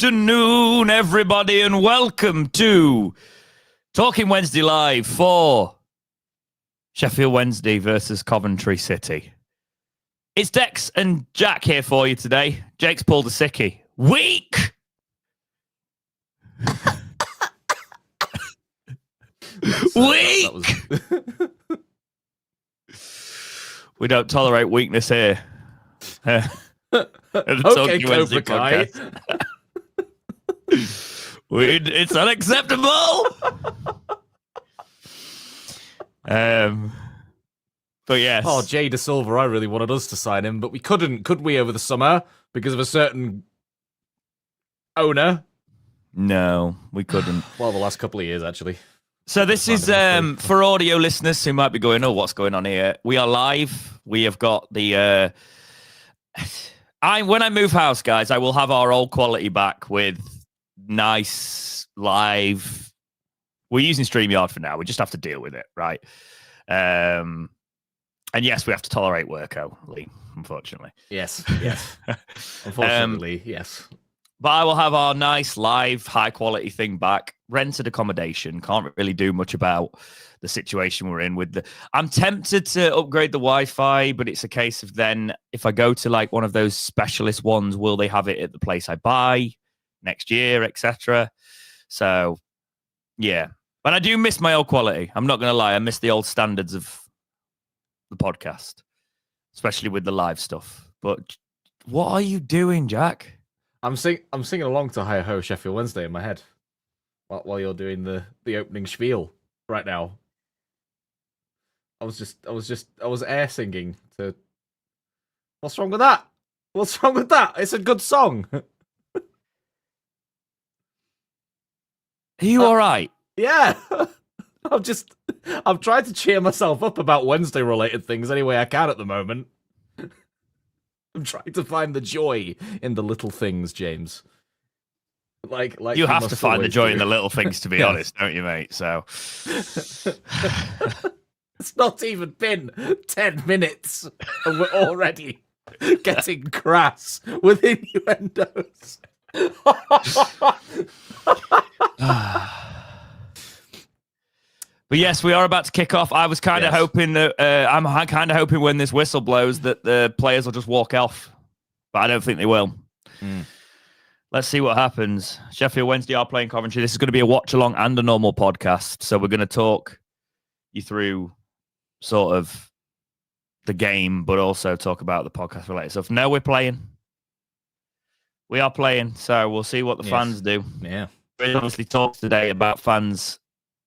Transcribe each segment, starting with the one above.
afternoon, everybody, and welcome to Talking Wednesday Live for Sheffield Wednesday versus Coventry City. It's Dex and Jack here for you today. Jake's pulled a sickie. Weak! Weak! We don't tolerate weakness here. Okay, Cobra Kai. It's unacceptable. But yes. Oh, Jay De Silva, I really wanted us to sign him, but we couldn't, could we, over the summer because of a certain owner? No, we couldn't. Well, the last couple of years, actually. So this is for audio listeners who might be going, oh, what's going on here? We are live. We have got the... when I move house, guys, I will have our old quality back with nice live. We're using StreamYard for now. We just have to deal with it, right? And yes, we have to tolerate Worko, Lee, unfortunately. Yes. Unfortunately, yes. But I will have our nice live, high quality thing back. Rented accommodation. Can't really do much about the situation we're in with the. I'm tempted to upgrade the Wi-Fi, but it's a case of then if I go to like one of those specialist ones, will they have it at the place I buy next year, etc. So yeah, but I do miss my old quality. I'm not going to lie. I miss the old standards of the podcast, especially with the live stuff. But what are you doing, Jack? I'm singing along to Hi Ho Sheffield Wednesday in my head while you're doing the opening spiel right now. I was air singing to. What's wrong with that? What's wrong with that? It's a good song. Are you all right? Yeah. I'm trying to cheer myself up about Wednesday related things any way I can at the moment. I'm trying to find the joy in the little things, James. Like you have to find the joy in the little things, to be honest, don't you, mate? So it's not even been 10 minutes, and we're already getting crass with innuendos. But yes, we are about to kick off. I was kind of hoping that I'm kind of hoping when this whistle blows that the players will just walk off, but I don't think they will. Let's see what happens. Sheffield Wednesday are playing Coventry. This is going to be a watch along and a normal podcast, so we're going to talk you through sort of the game, but also talk about the podcast related stuff. No, we're playing. We are playing, so we'll see what the fans do. Yeah, we obviously talked today about fans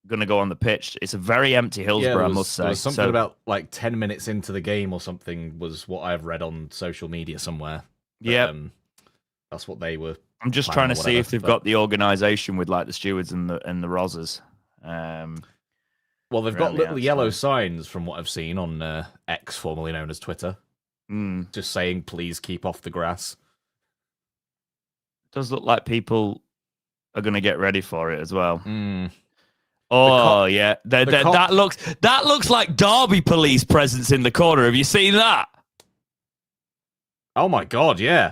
going to go on the pitch. It's a very empty Hillsborough, I must say. There was something about like 10 minutes into the game or something was what I've read on social media somewhere. Yeah, that's what they were. I'm just trying to see if they've got the organisation with like the stewards and the Rozzers. Well, they've got little yellow signs from what I've seen on X, formerly known as Twitter, just saying, "Please keep off the grass." It does look like people are going to get ready for it as well. Oh yeah, that looks like Derby police presence in the corner. Have you seen that? Oh my god, yeah.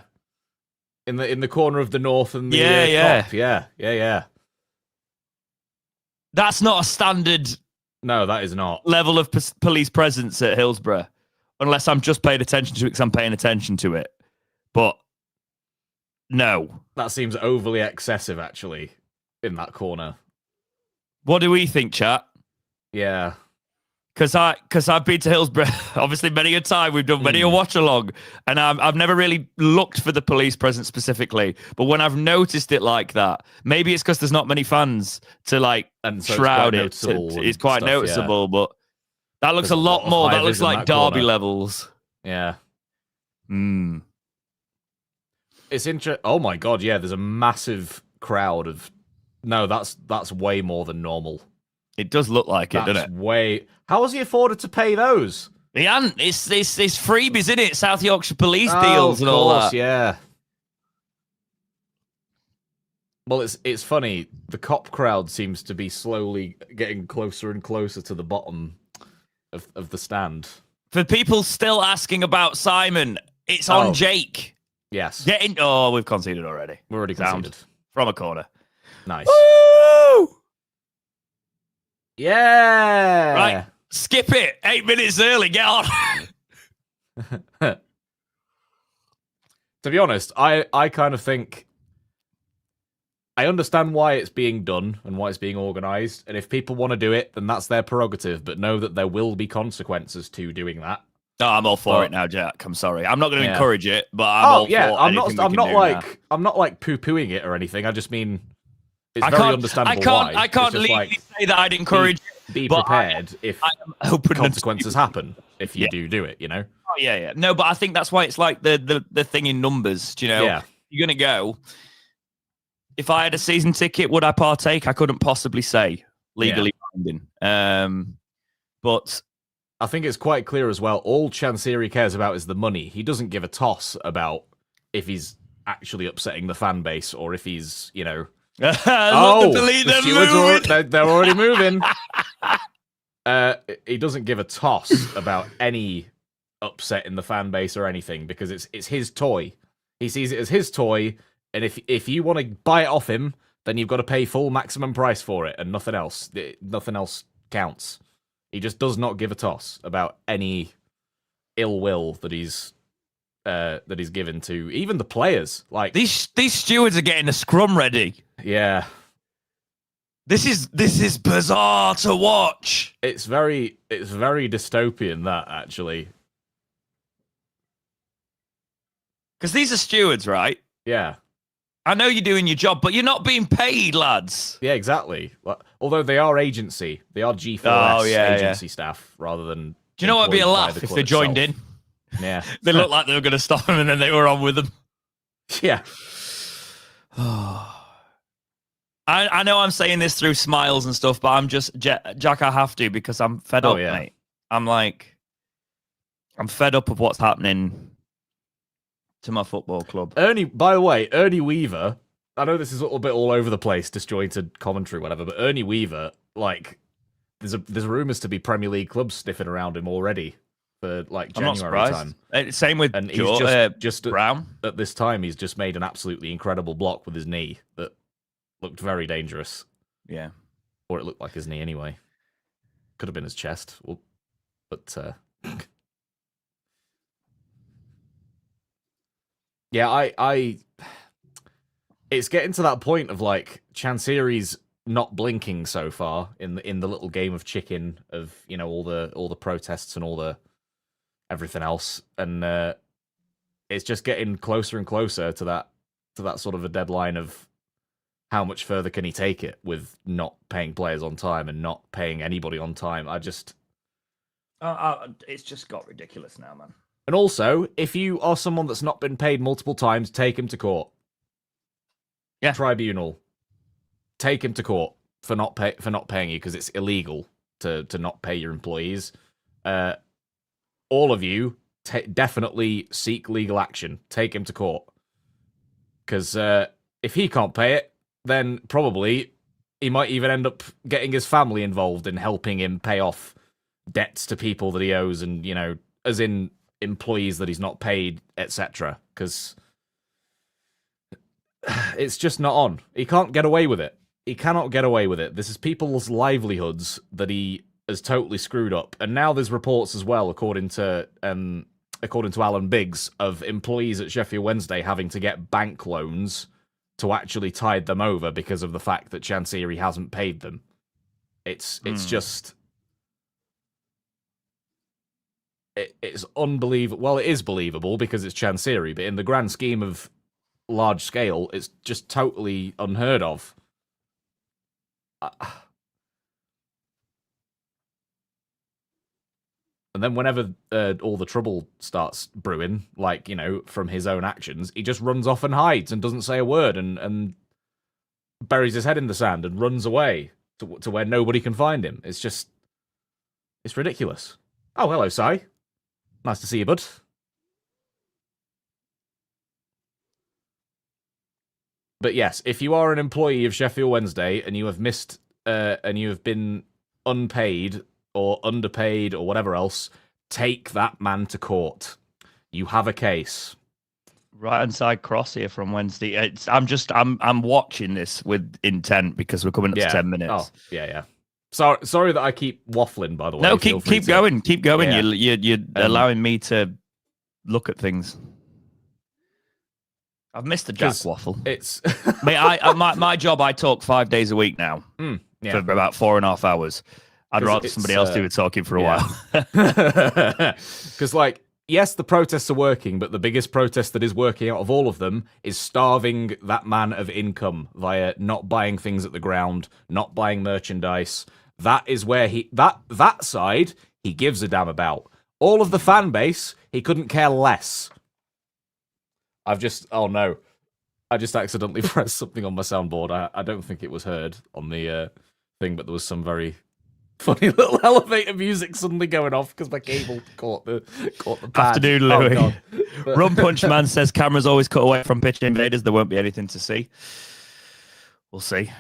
In the corner of the north and the top. Yeah. That's not a standard. No, that is not level of police presence at Hillsborough, unless I'm just paying attention to it because I'm paying attention to it. But no, that seems overly excessive, actually, in that corner. What do we think, chat? Yeah. Because I've been to Hillsborough, obviously, many a time. We've done many a watch-along, and I've never really looked for the police presence specifically. But when I've noticed it like that, maybe it's because there's not many fans to, like, and so shroud it. It's quite noticeable, but that looks a lot more. That looks like Derby levels. Yeah. It's interesting. Oh, my God, yeah, there's a massive crowd of... No, that's way more than normal. It does look like it, doesn't it? Way. How has he afforded to pay those? He hadn't. It's freebies, isn't it? South Yorkshire police deals and all that. Yeah. Well, it's funny. The cop crowd seems to be slowly getting closer and closer to the bottom of the stand. For people still asking about Simon, it's on Jake. Yes. We've conceded already. We've already conceded. from a corner. Nice. Woo! Yeah. Right. Skip it. 8 minutes early. Get on. To be honest, I kind of think I understand why it's being done and why it's being organised, and if people want to do it, then that's their prerogative, but know that there will be consequences to doing that. No, I'm all for it now, Jack. I'm sorry. I'm not going to encourage it, but I'm all for anything I'm not like pooh-poohing it or anything. I just mean it's very understandable why. I can't legally say that I'd encourage it. Be prepared if consequences happen if you do it, you know? Oh, yeah. No, but I think that's why it's like the thing in numbers, you know? Yeah. You're going to go. If I had a season ticket, would I partake? I couldn't possibly say legally binding. But I think it's quite clear as well. All Chansiri cares about is the money. He doesn't give a toss about if he's actually upsetting the fan base or if he's, you know. The stewards they're already moving. He doesn't give a toss about any upset in the fan base or anything because it's his toy. He sees it as his toy, and if you want to buy it off him, then you've got to pay full maximum price for it and nothing else. Nothing else counts. He just does not give a toss about any ill will that he's given to even the players. Like these stewards are getting a scrum ready. Yeah. This is bizarre to watch. It's very dystopian, that, actually. Because these are stewards, right? Yeah. I know you're doing your job, but you're not being paid, lads. Yeah, exactly. Although they are agency. They are G4S agency staff, rather than... Do you know what would be a laugh if they joined in? Yeah. They looked like they were going to stop them, and then they were on with them. Yeah. I know I'm saying this through smiles and stuff, but I'm just... Jack, I have to, because I'm fed up, mate. I'm fed up of what's happening to my football club. By the way, Ernie Weaver, I know this is a little bit all over the place, disjointed commentary, whatever, but Ernie Weaver, like, there's rumours to be Premier League clubs sniffing around him already for, like, January time. Same with he's just Brown. At this time, he's just made an absolutely incredible block with his knee that looked very dangerous. Yeah. Or it looked like his knee anyway. Could have been his chest. But yeah, it's getting to that point of like Chansiri's not blinking so far in the little game of chicken of, you know, all the protests and all the everything else, and it's just getting closer and closer to that sort of a deadline of how much further can he take it with not paying players on time and not paying anybody on time. It's just got ridiculous now, man. And also, if you are someone that's not been paid multiple times, take him to court. Yeah. Tribunal. Take him to court for not paying you because it's illegal to not pay your employees. All of you definitely seek legal action. Take him to court. Because if he can't pay it, then probably he might even end up getting his family involved in helping him pay off debts to people that he owes, and, you know, as in employees that he's not paid, etc. Because it's just not on. He can't get away with it. He cannot get away with it. This is people's livelihoods that he has totally screwed up. And now there's reports as well, according to Alan Biggs, of employees at Sheffield Wednesday having to get bank loans to actually tide them over because of the fact that Chansiri hasn't paid them. It's just... It's unbelievable. Well, it is believable because it's Chansiri, but in the grand scheme of large scale, it's just totally unheard of. And then whenever all the trouble starts brewing, like, you know, from his own actions, he just runs off and hides and doesn't say a word and buries his head in the sand and runs away to where nobody can find him. It's ridiculous. Oh, hello, Si. Nice to see you, bud. But yes, if you are an employee of Sheffield Wednesday and you have missed, and you have been unpaid or underpaid or whatever else, take that man to court. You have a case. Right hand side cross here from Wednesday. I'm watching this with intent because we're coming up to 10 minutes. Oh, yeah. Sorry that I keep waffling, by the way. No, keep going. Keep going. Yeah. You're allowing me to look at things. I've missed the Jack waffle. It's Mate, my job, I talk 5 days a week now for about 4.5 hours. I'd rather somebody else do the talking for a while. Because, like, yes, the protests are working, but the biggest protest that is working out of all of them is starving that man of income via not buying things at the ground, not buying merchandise. That is where that side he gives a damn about. All of the fan base, he couldn't care less. Oh no. I just accidentally pressed something on my soundboard. I don't think it was heard on the thing, but there was some very funny little elevator music suddenly going off because my cable caught the pad. Afternoon, Louis. Rum Punch Man says cameras always cut away from pitch invaders. There won't be anything to see. We'll see.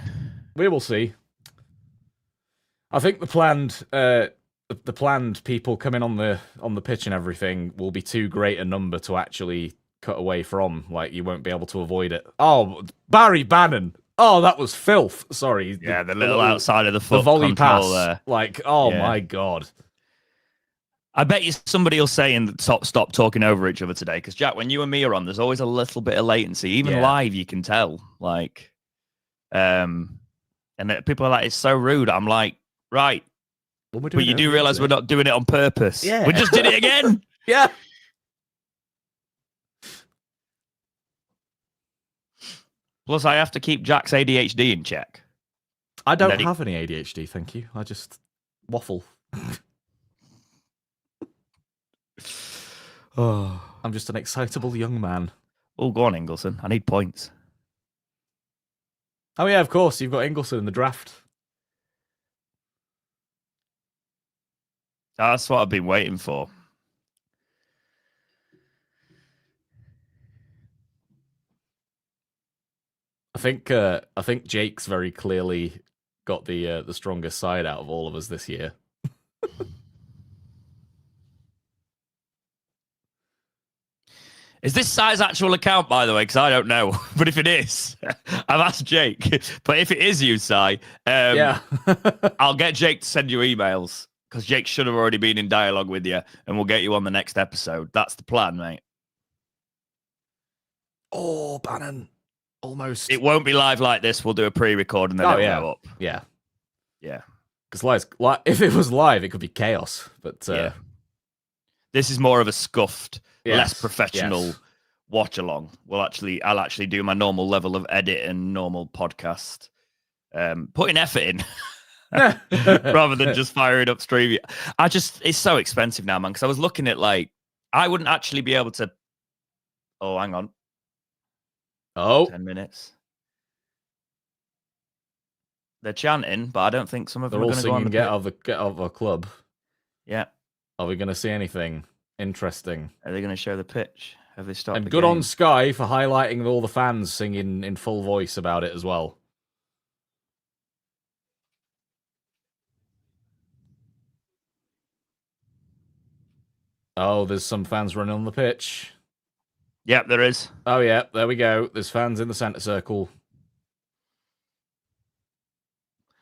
We will see. I think the planned people coming on the pitch and everything will be too great a number to actually cut away from. Like, you won't be able to avoid it. Oh, Barry Bannon. Oh, that was filth. Sorry. Yeah, the little outside of the foot the volley pass. There. Like, oh my God. I bet you somebody will say and stop talking over each other today. Because, Jack, when you and me are on, there's always a little bit of latency. Even live, you can tell. Like, and people are like, it's so rude. I'm like, right. But you do realize we're not doing it on purpose. Yeah. We just did it again. Yeah. Plus, I have to keep Jack's ADHD in check. I don't have any ADHD, thank you. I just waffle. I'm just an excitable young man. Oh, go on, Ingleson. I need points. Oh, yeah, of course. You've got Ingleson in the draft. That's what I've been waiting for. I think Jake's very clearly got the strongest side out of all of us this year. Is this Sai's actual account, by the way? Because I don't know. But if it is, I've asked Jake. But if it is you, Sai, I'll get Jake to send you emails. Because Jake should have already been in dialogue with you. And we'll get you on the next episode. That's the plan, mate. Oh, Bannon. Almost. It won't be live like this. We'll do a pre-record and then it'll go up. Yeah. Yeah. Because if it was live, it could be chaos. But this is more of a scuffed, less professional watch along. I'll actually do my normal level of edit and normal podcast. Putting effort in rather than just firing up stream. It's so expensive now, man. Because I was looking at I wouldn't actually be able to. Oh, hang on. 10 minutes. They're chanting, but I don't think some of them are going to go on the get out of a club. Yeah. Are we going to see anything interesting? Are they going to show the pitch? Have they started? And good on Sky for highlighting all the fans singing in full voice about it as well. Oh, there's some fans running on the pitch. Yep, there is. Oh, yeah, there we go. There's fans in the centre circle.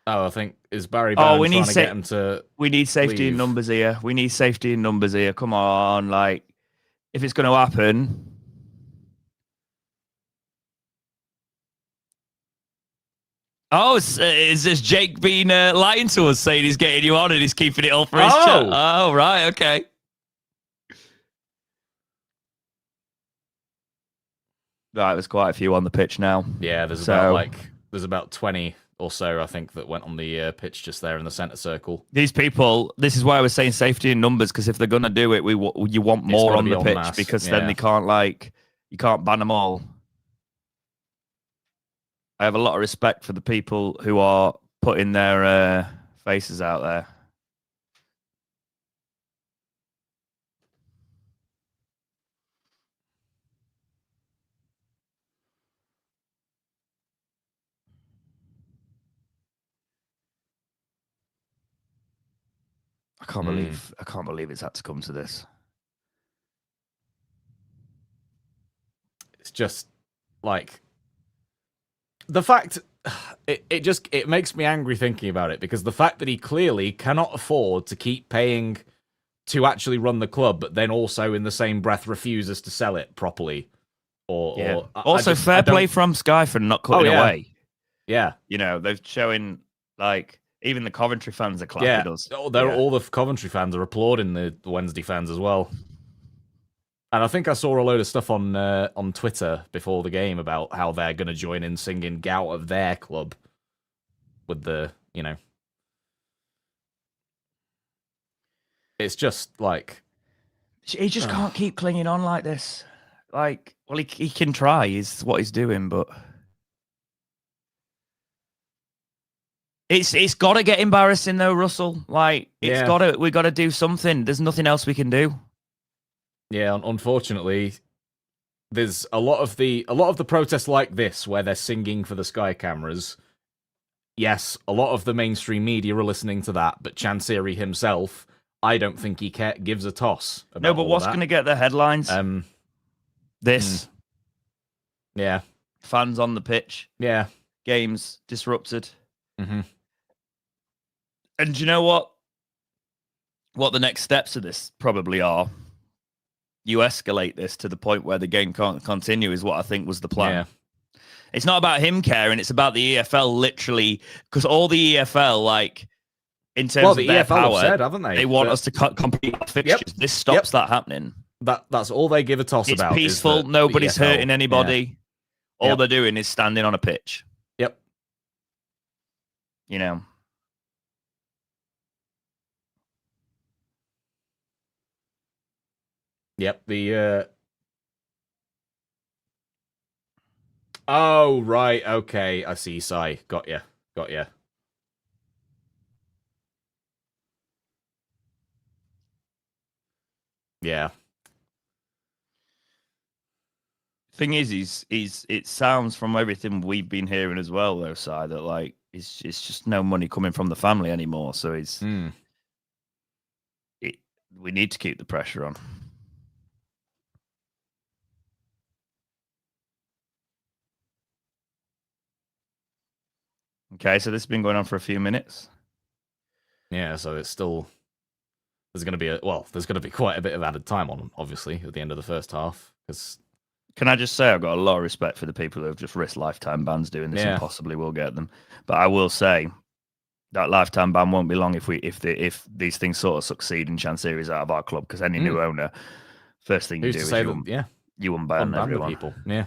Oh, I think is Barry Bannon trying to get him to We need safety in numbers here. We need safety in numbers here. Come on, if it's going to happen. Oh, is this Jake being lying to us, saying he's getting you on and he's keeping it all for his chat? Oh, right, okay. Right, there's quite a few on the pitch now. Yeah, there's about 20 or so, I think, that went on the pitch just there in the centre circle. These people, this is why I was saying safety in numbers, because if they're going to do it, you want more on the pitch mass, because then they can't, you can't ban them all. I have a lot of respect for the people who are putting their faces out there. I can't believe it's had to come to this. It's just like the fact it makes me angry thinking about it, because the fact that he clearly cannot afford to keep paying to actually run the club, but then also in the same breath refuses to sell it properly. Or also fair play from Sky for not cutting away. Yeah, you know, they're showing like even the Coventry fans are clapping us. All the Coventry fans are applauding the Wednesday fans as well. And I think I saw a load of stuff on Twitter before the game about how they're going to join in singing "Gout" of their club with the, you know. It's just like he just can't keep clinging on like this. Like, well, he can try. Is what he's doing, but it's got to get embarrassing though, Russell. Like, we got to do something. There's nothing else we can do. Yeah, unfortunately, there's a lot of the protests like this where they're singing for the Sky cameras. Yes, a lot of the mainstream media are listening to that, but Chansiri himself, I don't think he gives a toss about No, but what's going to get the headlines? This. Yeah. Fans on the pitch. Yeah. Games disrupted. Mm-hmm. And do you know what? What the next steps of this probably are? You escalate this to the point where the game can't continue is what I think was the plan. Yeah. It's not about him caring. It's about the EFL literally, because all the EFL, like, in terms of their EFL power, have said, haven't they want us to complete our fixtures. Yep. This stops that happening. That's all they give a toss about. It's peaceful. Nobody's hurting anybody. Yeah. All they're doing is standing on a pitch. Yep. You know. Yep. Oh, right. Okay. I see, Sai. Got ya. Yeah. Thing is, it sounds from everything we've been hearing as well, though, Si, that like it's just no money coming from the family anymore. So we need to keep the pressure on. Okay, so this has been going on for a few minutes. Yeah, so it's still there's going to be quite a bit of added time on, obviously, at the end of the first half. Because can I just say I've got a lot of respect for the people who have just risked lifetime bans doing this and possibly will get them. But I will say that lifetime ban won't be long if these things sort of succeed and Chansiri is out of our club, because any new owner, first thing you do is you unban everyone. People. Yeah.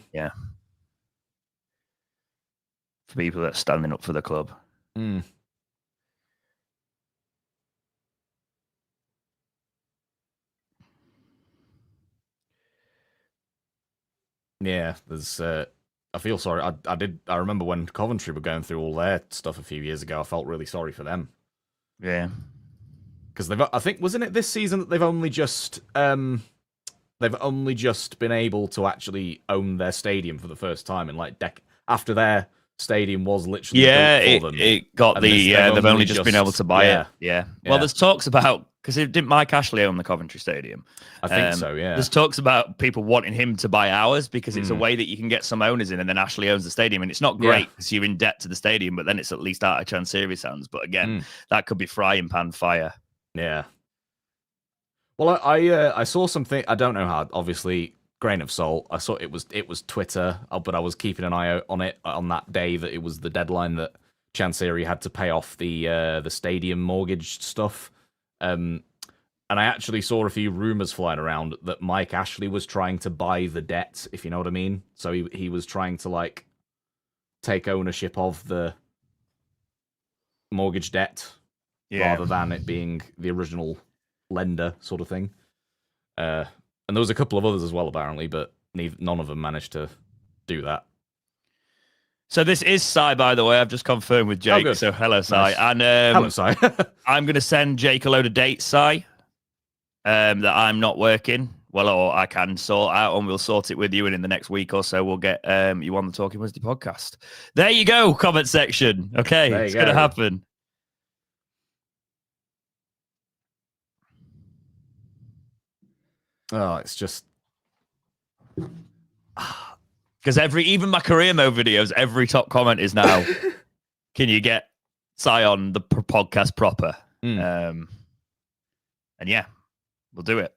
For people that are standing up for the club. Yeah, there's. I feel sorry. I remember when Coventry were going through all their stuff a few years ago. I felt really sorry for them. Yeah, because I think, wasn't it this season that they've only just been able to actually own their stadium for the first time in like after their stadium was literally built for them. It got they've only just been able to buy it. Yeah. Well, there's talks about, because didn't Mike Ashley own the Coventry Stadium? I think so, yeah. There's talks about people wanting him to buy ours because it's a way that you can get some owners in, and then Ashley owns the stadium. And it's not great because you're in debt to the stadium, but then it's at least out of Chansiri's hands. But again, that could be frying pan fire. Yeah. Well, I saw something, I don't know how, obviously, grain of salt. I saw it was Twitter, but I was keeping an eye out on it on that day that it was the deadline that Chansiri had to pay off the stadium mortgage stuff. And I actually saw a few rumors flying around that Mike Ashley was trying to buy the debt, if you know what I mean. So he was trying to like take ownership of the mortgage debt rather than it being the original lender sort of thing. And there was a couple of others as well, apparently, but none of them managed to do that. So this is Si, by the way. I've just confirmed with Jake. Oh, so hello, Si. Nice. And hello, Si. I'm going to send Jake a load of dates, Si, that I'm not working. Well, or I can sort out, and we'll sort it with you. And in the next week or so, we'll get you on the Talking Wednesday podcast. There you go, comment section. Okay, it's going to happen. Oh, it's just Because even my career mode videos, every top comment is now, can you get Scion the podcast proper? And yeah, we'll do it.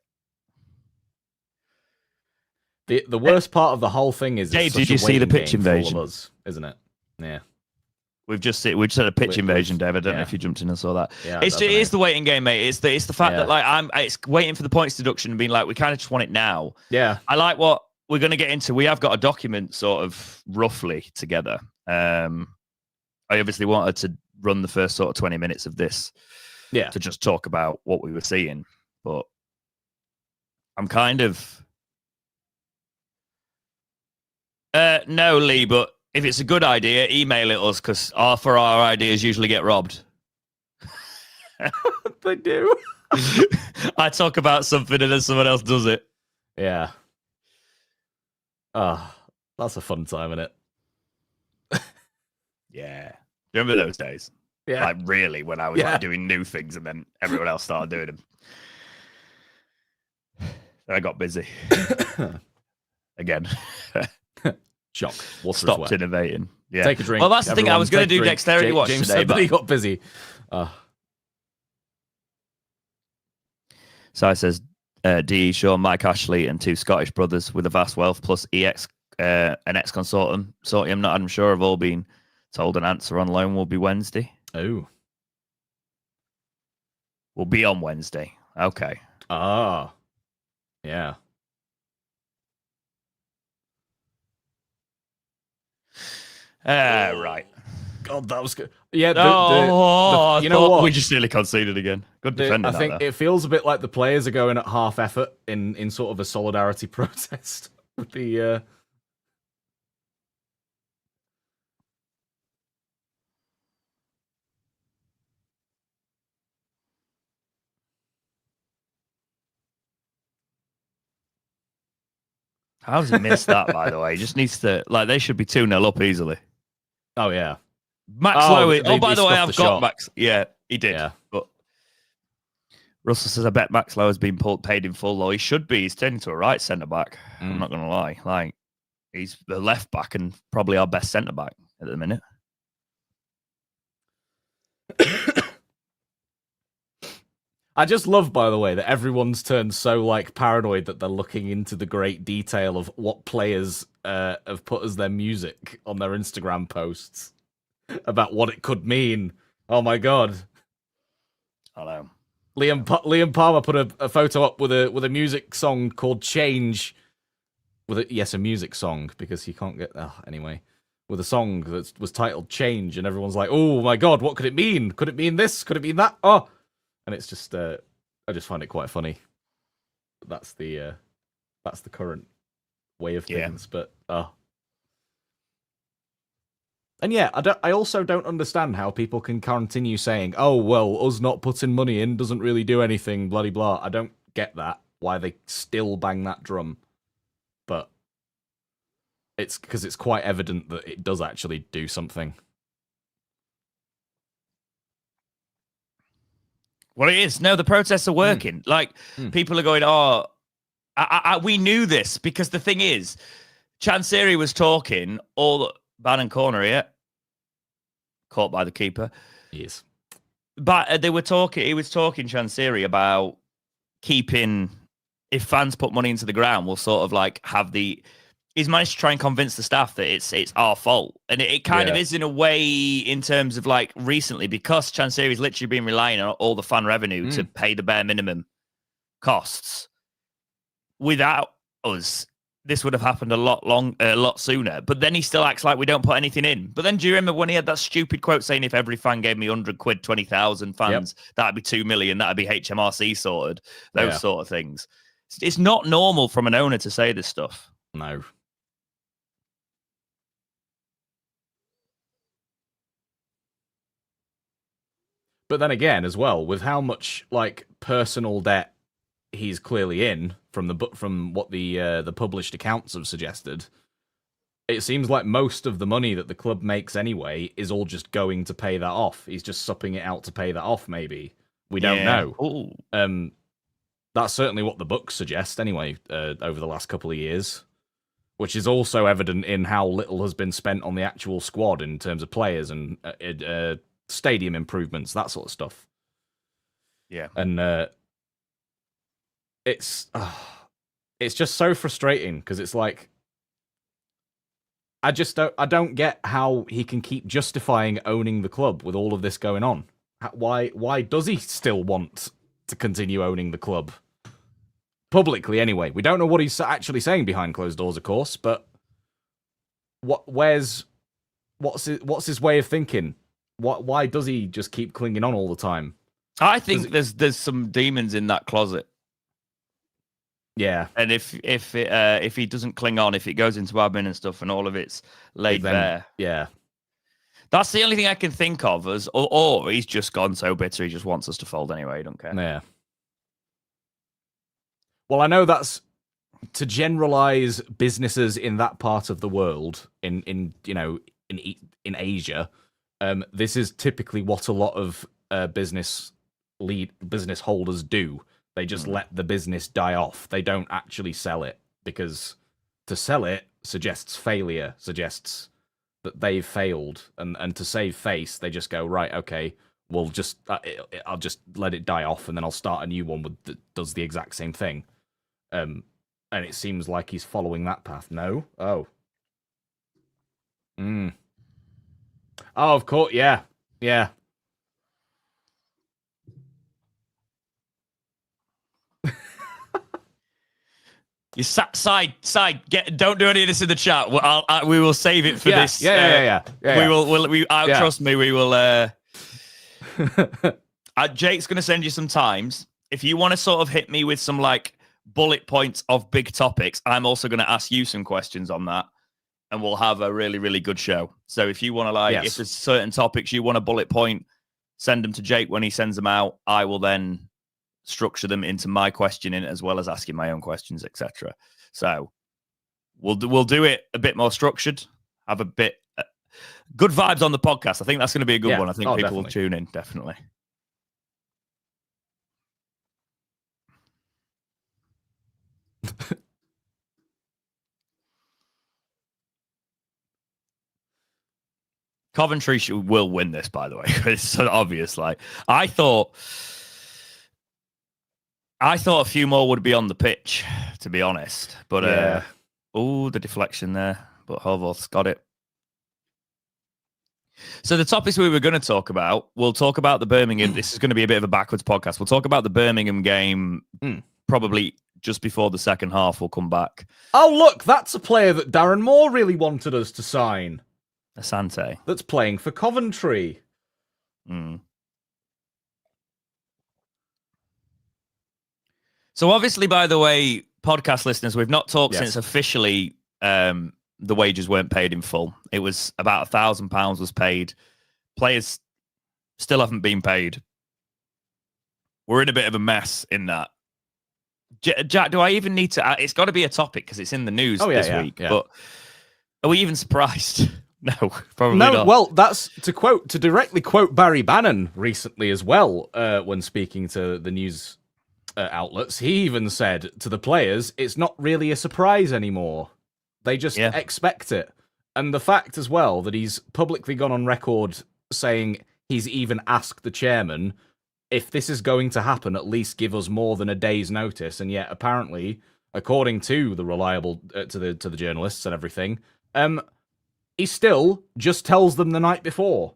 The worst part of the whole thing is, Dave, did you see the pitch invasion? Of us, isn't it? Yeah. We've just had a pitch invasion, Dave. I don't know if you jumped in and saw that. Yeah, it is the waiting game, mate. It's the fact that like it's waiting for the points deduction and being like, we kind of just want it now. Yeah. I like what we're going to get into. We have got a document sort of roughly together. I obviously wanted to run the first sort of 20 minutes of this, to just talk about what we were seeing, but I'm kind of no, Lee, but. If it's a good idea, email it us, because for our ideas usually get robbed. They do. I talk about something and then someone else does it. Yeah. That's a fun time, isn't it? Yeah. Remember those days? Yeah. Like, really, when I was like, doing new things and then everyone else started doing them. I got busy. Again. Shock. Stopped innovating. Yeah. Take a drink. Well, that's the thing. I was going to do dexterity watch James today, but he got busy. So says, DE Shaw, Mike Ashley, and 2 Scottish brothers with a vast wealth, plus EX, an ex-consortium not I'm sure have all been told an answer on loan will be Wednesday. Oh. Will be on Wednesday. Okay. Yeah. Right. God, that was good. Yeah. You know what? We just nearly conceded again. Good defending. I think it feels a bit like the players are going at half effort in sort of a solidarity protest with the. How does he miss that, by the way? He just needs to, like, they should be 2-0 up easily. Oh, yeah. Max Lowe. By the way, I've got Max. Yeah, he did. Yeah. But Russell says, I bet Max Lowe has been paid in full, though. He should be. He's turned into a right centre-back. I'm not going to lie. Like, he's the left-back and probably our best centre-back at the minute. I just love, by the way, that everyone's turned so like paranoid that they're looking into the great detail of what players have put as their music on their Instagram posts about what it could mean. Oh my god! I know. Liam Palmer put a photo up with a music song called "Change." A music song, because he can't get anyway. With a song that was titled "Change," and everyone's like, "Oh my god, what could it mean? Could it mean this? Could it mean that?" Oh. And it's just, I just find it quite funny. That's the current way of things. But and yeah, I also don't understand how people can continue saying, "Oh well, us not putting money in doesn't really do anything." Bloody blah. I don't get that. Why they still bang that drum? But it's because it's quite evident that it does actually do something. Well, it is. No, the protests are working. Like, people are going, we knew this, because the thing is, Chansiri was talking all Bannon corner here, caught by the keeper. Yes. But he was talking, Chansiri, about keeping, if fans put money into the ground, we'll sort of like have he's managed to try and convince the staff that it's our fault. And it kind of is in a way, in terms of like recently, because Chansiri's literally been relying on all the fan revenue to pay the bare minimum costs. Without us, this would have happened a lot sooner. But then he still acts like we don't put anything in. But then do you remember when he had that stupid quote saying, if every fan gave me 100 quid, 20,000 fans, that'd be 2 million, that'd be HMRC sorted, those sort of things. It's not normal from an owner to say this stuff. No. But then again, as well, with how much like personal debt he's clearly in from what the published accounts have suggested, it seems like most of the money that the club makes anyway is all just going to pay that off. He's just supping it out to pay that off. Maybe we don't know. Ooh. That's certainly what the books suggest anyway. Over the last couple of years, which is also evident in how little has been spent on the actual squad in terms of players and stadium improvements, that sort of stuff. Yeah. And it's just so frustrating because it's like I don't get how he can keep justifying owning the club with all of this going on. Why does he still want to continue owning the club? Publicly, anyway. We don't know what he's actually saying behind closed doors, of course, but what's his way of thinking? Why does he just keep clinging on all the time? I think there's some demons in that closet. Yeah, and if he doesn't cling on, if it goes into admin and stuff, and all of it's laid bare, yeah, that's the only thing I can think of. Or he's just gone so bitter, he just wants us to fold anyway. He don't care. Yeah. Well, I know that's to generalize businesses in that part of the world, in Asia. This is typically what a lot of business holders do. They just let the business die off. They don't actually sell it, because to sell it suggests failure, suggests that they've failed, and to save face, they just go, right, okay, we'll just I'll just let it die off, and then I'll start a new one that does the exact same thing. And it seems like he's following that path. No? Oh. Oh, of course, yeah. Yeah. You side. Don't do any of this in the chat. We will save it for this. Yeah. Trust me. We will. Jake's going to send you some times. If you want to sort of hit me with some like bullet points of big topics, I'm also going to ask you some questions on that, and we'll have a really, really good show. So if you want to if there's certain topics you want a bullet point, send them to Jake. When he sends them out, I will then structure them into my questioning as well as asking my own questions, etc. So we'll do it a bit more structured. Have a bit good vibes on the podcast. I think that's going to be a good one. I think people will tune in, definitely. Coventry will win this, by the way. It's so obvious. Like I thought a few more would be on the pitch, to be honest. But the deflection there. But Horvath's got it. So the topics we were going to talk about, we'll talk about the Birmingham. This is going to be a bit of a backwards podcast. We'll talk about the Birmingham game probably just before the second half. We'll come back. Oh, look, that's a player that Darren Moore really wanted us to sign. Asante. That's playing for Coventry. So obviously, by the way, podcast listeners, we've not talked since officially the wages weren't paid in full. It was about £1,000 was paid. Players still haven't been paid. We're in a bit of a mess in that. Jack, do I even need to? It's got to be a topic because it's in the news this week. Yeah. But are we even surprised? No, probably not. Well, that's to directly quote Barry Bannon recently as well when speaking to the news outlets. He even said to the players, it's not really a surprise anymore. They just expect it. And the fact as well that he's publicly gone on record saying he's even asked the chairman, if this is going to happen, at least give us more than a day's notice. And yet, apparently, according to the reliable to the journalists and everything, he still just tells them the night before,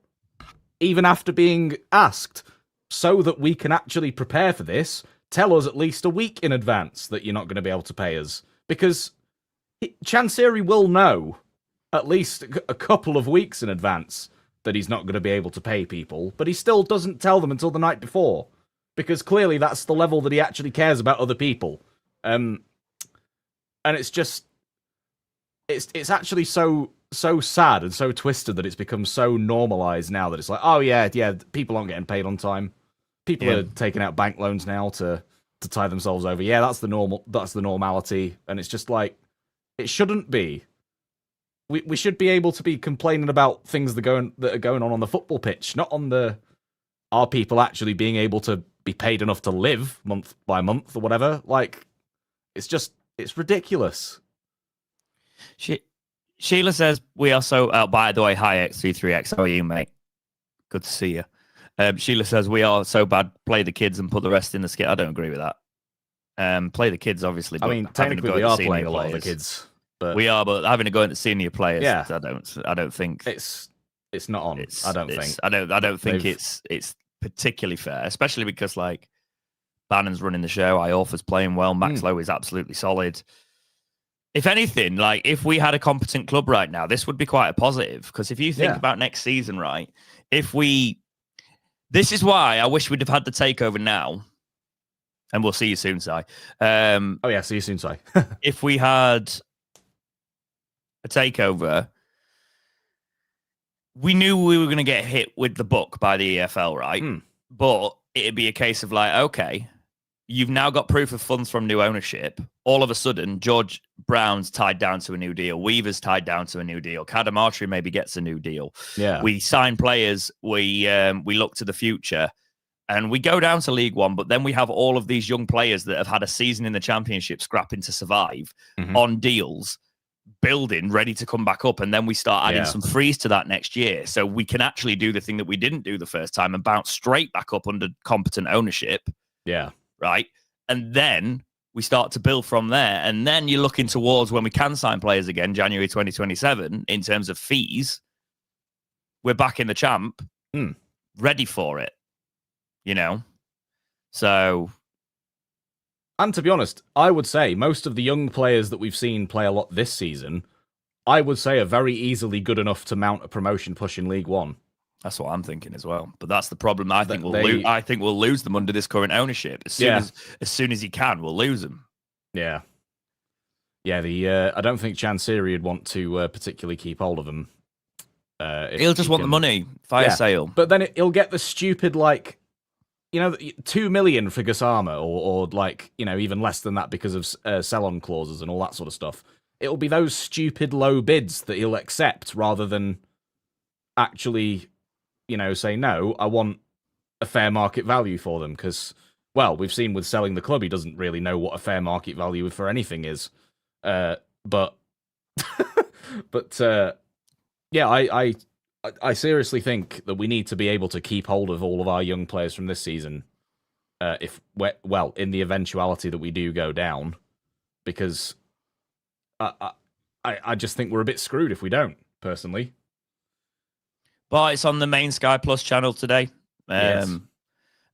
even after being asked, so that we can actually prepare for this. Tell us at least a week in advance that you're not going to be able to pay us, because Chansiri will know at least a couple of weeks in advance that he's not going to be able to pay people, but he still doesn't tell them until the night before, because clearly that's the level that he actually cares about other people. And it's just, it's actually so sad and so twisted that it's become so normalized now that it's like, oh yeah, people aren't getting paid on time. People are taking out bank loans now to tie themselves over. Yeah, that's the normality, and it's just like, it shouldn't be. We should be able to be complaining about things that are going on the football pitch, not on are people actually being able to be paid enough to live month by month or whatever. Like, it's ridiculous. Sheila says we are so. By the way, hi X33X. How are you, mate? Good to see you. Sheila says we are so bad. Play the kids and put the rest in the skit. I don't agree with that. Play the kids, obviously. But I mean, technically, we are playing a lot of the kids. But we are, but having to go into senior players, yeah, I don't think it's not on. I don't think it's particularly fair, especially because like Bannon's running the show, Iorfa's playing well, Max Lowe is absolutely solid. If anything, like if we had a competent club right now, this would be quite a positive. Because if you think about next season, right? This is why I wish we'd have had the takeover now. And we'll see you soon, Si. See you soon, Si. If we had a takeover, we knew we were going to get hit with the book by the EFL, right? But it'd be a case of like, okay, you've now got proof of funds from new ownership. All of a sudden, George Brown's tied down to a new deal. Weaver's tied down to a new deal. Cadamartri maybe gets a new deal. Yeah, we sign players. We look to the future. And we go down to League One, but then we have all of these young players that have had a season in the Championship scrapping to survive on deals, building, ready to come back up. And then we start adding some freeze to that next year. So we can actually do the thing that we didn't do the first time and bounce straight back up under competent ownership. Yeah. Right. And then we start to build from there. And then you're looking towards when we can sign players again, January 2027, in terms of fees. We're back in the champ, ready for it. You know, so. And to be honest, I would say most of the young players that we've seen play a lot this season, I would say are very easily good enough to mount a promotion push in League One. That's what I'm thinking as well. But that's the problem. I think we'll lose them under this current ownership. As soon as he can, we'll lose them. Yeah. Yeah, I don't think Chansiri would want to particularly keep hold of them. He'll just want the money. Fire sale. But then he'll get the stupid, like, 2 million for Gassama, or like, even less than that because of sell-on clauses and all that sort of stuff. It'll be those stupid low bids that he'll accept rather than actually, say, no, I want a fair market value for them. Because, well, we've seen with selling the club, he doesn't really know what a fair market value for anything is. But I seriously think that we need to be able to keep hold of all of our young players from this season, in the eventuality that we do go down, because I just think we're a bit screwed if we don't, personally. But it's on the main Sky Plus channel today. Yes.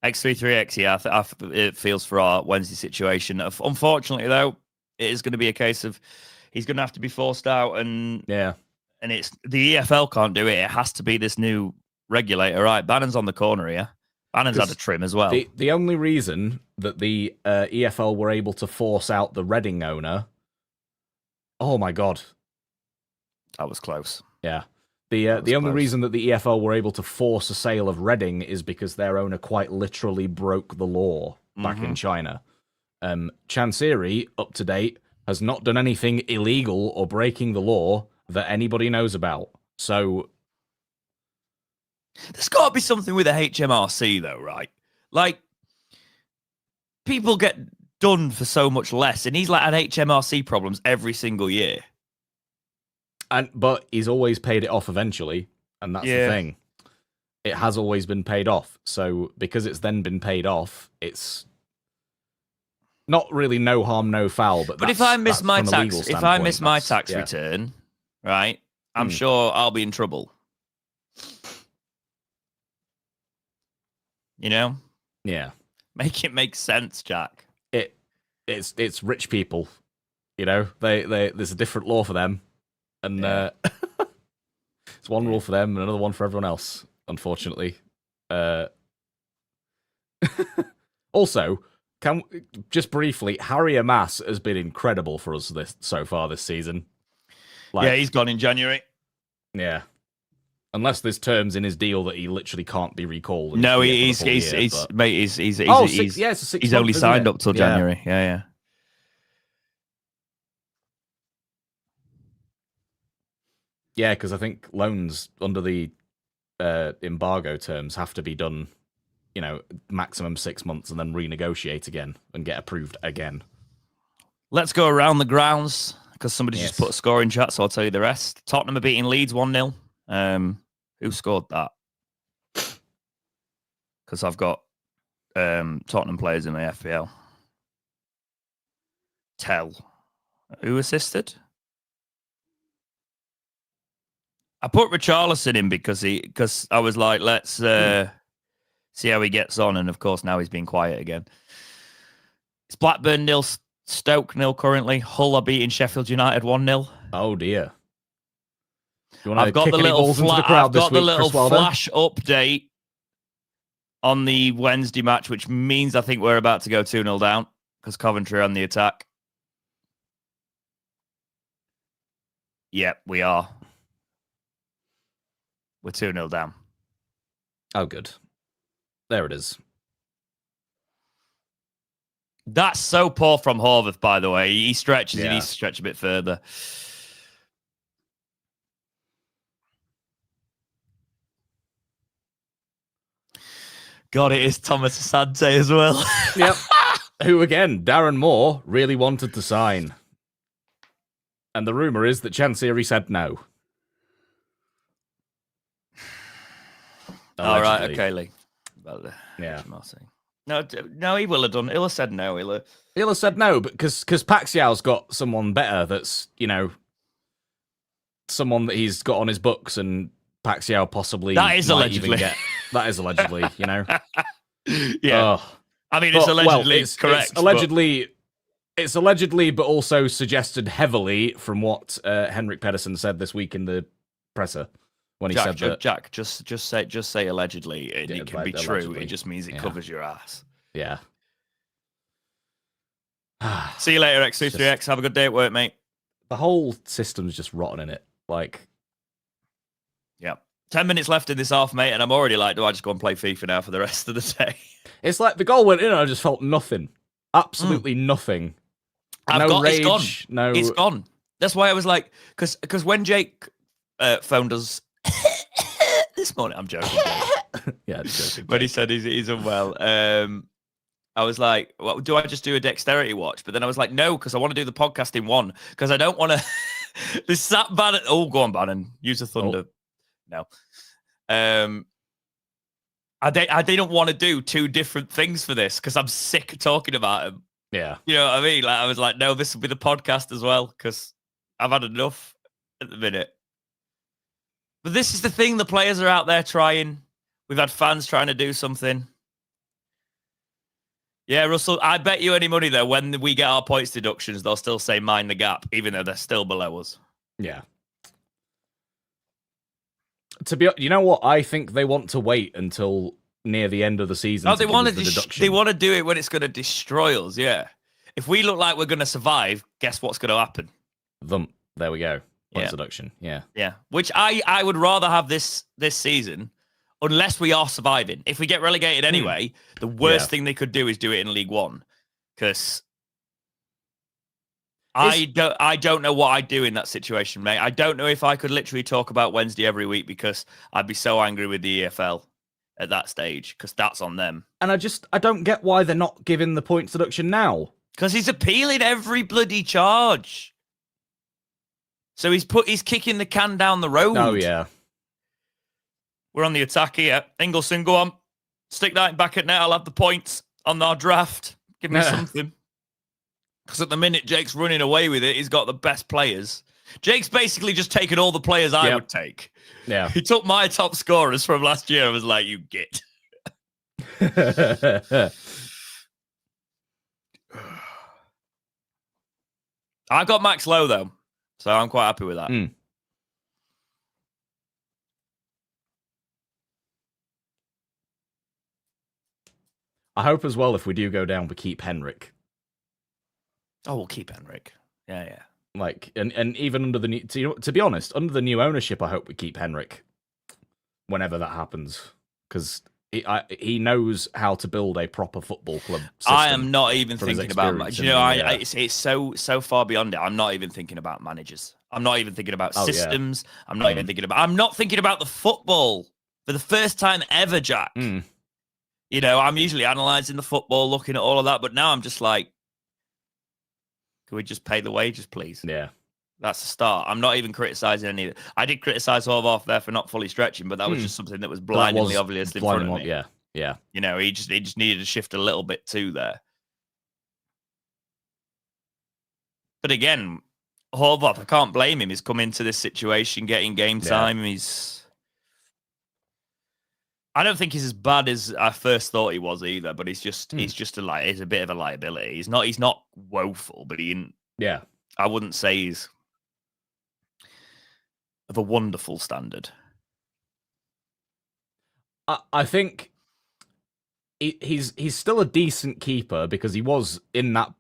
X33X, it feels for our Wednesday situation. Unfortunately, though, it is going to be a case of he's going to have to be forced out, and it's the EFL can't do it. It has to be this new regulator, right? Bannon's on the corner here. Bannon's had a trim as well. The only reason that the EFL were able to force out the Reading owner, oh my god, that was close. Yeah, the only reason that the EFL were able to force a sale of Reading is because their owner quite literally broke the law back in China. Chansiri, up to date, has not done anything illegal or breaking the law that anybody knows about. So there's got to be something with the HMRC, though, right? Like, people get done for so much less, and he's like had HMRC problems every single year. But he's always paid it off eventually, and that's the thing. It has always been paid off. So because it's then been paid off, it's not really no harm, no foul. But if I miss my tax, return, right, I'm sure I'll be in trouble. Yeah. Make it make sense, Jack. It's rich people, They there's a different law for them, and it's one rule for them and another one for everyone else. Unfortunately. Also, just briefly, Harry Amass has been incredible for us so far this season. He's gone in January. Yeah. Unless there's terms in his deal that he literally can't be recalled. No, he's only signed up till January. Yeah. Yeah, because I think loans under the embargo terms have to be done, maximum 6 months and then renegotiate again and get approved again. Let's go around the grounds. because somebody just put a score in chat, so I'll tell you the rest. Tottenham are beating Leeds 1-0. Who scored that? Because I've got Tottenham players in my FPL. Who assisted? I put Richarlison in because I was like, let's see how he gets on, and of course now he's been quiet again. It's Blackburn 0, Stoke 0 currently. Hull are beating Sheffield United 1-0. Oh dear. I've got the little flash update on the Wednesday match, which means I think we're about to go 2-0 down because Coventry are on the attack. Yep, we are. We're 2-0 down. Oh, good. There it is. That's so poor from Horvath, by the way. He stretches. He needs to stretch a bit further. God, it is Thomas Asante as well. Yep. Who, again, Darren Moore really wanted to sign. And the rumour is that Chancery said no. All right, okay, Lee. Yeah. No, he will have done. He'll have said no. He'll have said no, because Pacquiao's got someone better that's, someone that he's got on his books, and Pacquiao possibly that is allegedly. That is allegedly, Yeah. I mean, it's allegedly correct. It's allegedly, but also suggested heavily from what Henrik Pedersen said this week in the presser when he said that. Jack, just say allegedly. It can be true. Allegedly. It just means it covers your ass. Yeah. See you later, X23X. Have a good day at work, mate. The whole system's just rotten in it. Yeah. 10 minutes left in this half, mate, and I'm already like, do I just go and play FIFA now for the rest of the day? It's like the goal went in and I just felt nothing. Absolutely nothing. It's gone. It's gone. That's why I was like, because when Jake phoned us this morning, I'm joking. Yeah, I'm joking. When he said he's unwell, I was like, well, do I just do a dexterity watch? But then I was like, no, because I want to do the podcast in one, because I don't want to. This sat Bannon. Oh, go on, Bannon. Use the thunder. No. I didn't want to do two different things for this because I'm sick of talking about him. Yeah. You know what I mean? Like, I was like, no, this will be the podcast as well because I've had enough at the minute. But this is the thing. The players are out there trying. We've had fans trying to do something. Yeah, Russell, I bet you any money, though, when we get our points deductions, they'll still say mind the gap, even though they're still below us. Yeah. You know what? I think they want to wait until near the end of the season. No, they want to do it when it's going to destroy us. Yeah. If we look like we're going to survive, guess what's going to happen? There we go. Points deduction. Yeah. Yeah. Which I would rather have this season, unless we are surviving. If we get relegated anyway, the worst thing they could do is do it in League One, because I don't know what I'd do in that situation, mate. I don't know if I could literally talk about Wednesday every week, because I'd be so angry with the EFL at that stage, because that's on them. And I don't get why they're not giving the points deduction now. Because he's appealing every bloody charge. So he's kicking the can down the road. Oh, yeah. We're on the attack here. Ingleson, go on. Stick that back at net. I'll have the points on our draft. Give me something. Because at the minute, Jake's running away with it. He's got the best players. Jake's basically just taken all the players I would take. Yeah. He took my top scorers from last year. I was like, you git. I got Max Low, though. So I'm quite happy with that. I hope as well, if we do go down, we keep Henrik. Oh, we'll keep Henrik. Yeah. Like, and even under the new, to be honest, under the new ownership, I hope we keep Henrik whenever that happens, because he knows how to build a proper football club system. I am not even thinking about, it's so far beyond it. I'm not even thinking about managers. I'm not even thinking about systems. Yeah. I'm not thinking about the football for the first time ever, Jack. You know, I'm usually analysing the football, looking at all of that, but now I'm just like, can we just pay the wages, please? Yeah. That's the start. I'm not even criticising any of it. I did criticise Horvath there for not fully stretching, but that was just something that was blindingly obvious in front of me. Yeah. You know, he just needed to shift a little bit too there. But again, Horvath, I can't blame him. He's come into this situation, getting game time. I don't think he's as bad as I first thought he was either. But he's just he's a bit of a liability. He's not woeful, but I wouldn't say he's of a wonderful standard. I think he's still a decent keeper because he was in that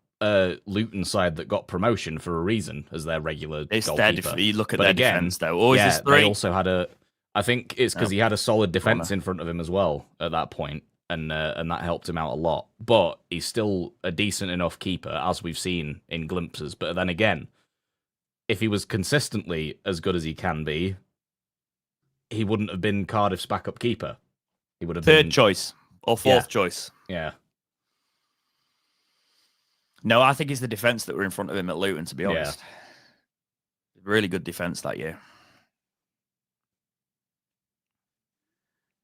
Luton side that got promotion for a reason as their regular goalkeeper. You look at their defence though. Or is this three? They also had I think it's because he had a solid defence in front of him as well at that point, and that helped him out a lot. But he's still a decent enough keeper, as we've seen in glimpses. But then again, if he was consistently as good as he can be, he wouldn't have been Cardiff's backup keeper. He would have been third choice or fourth choice. Yeah. No, I think it's the defence that were in front of him at Luton, to be honest. Really good defence that year.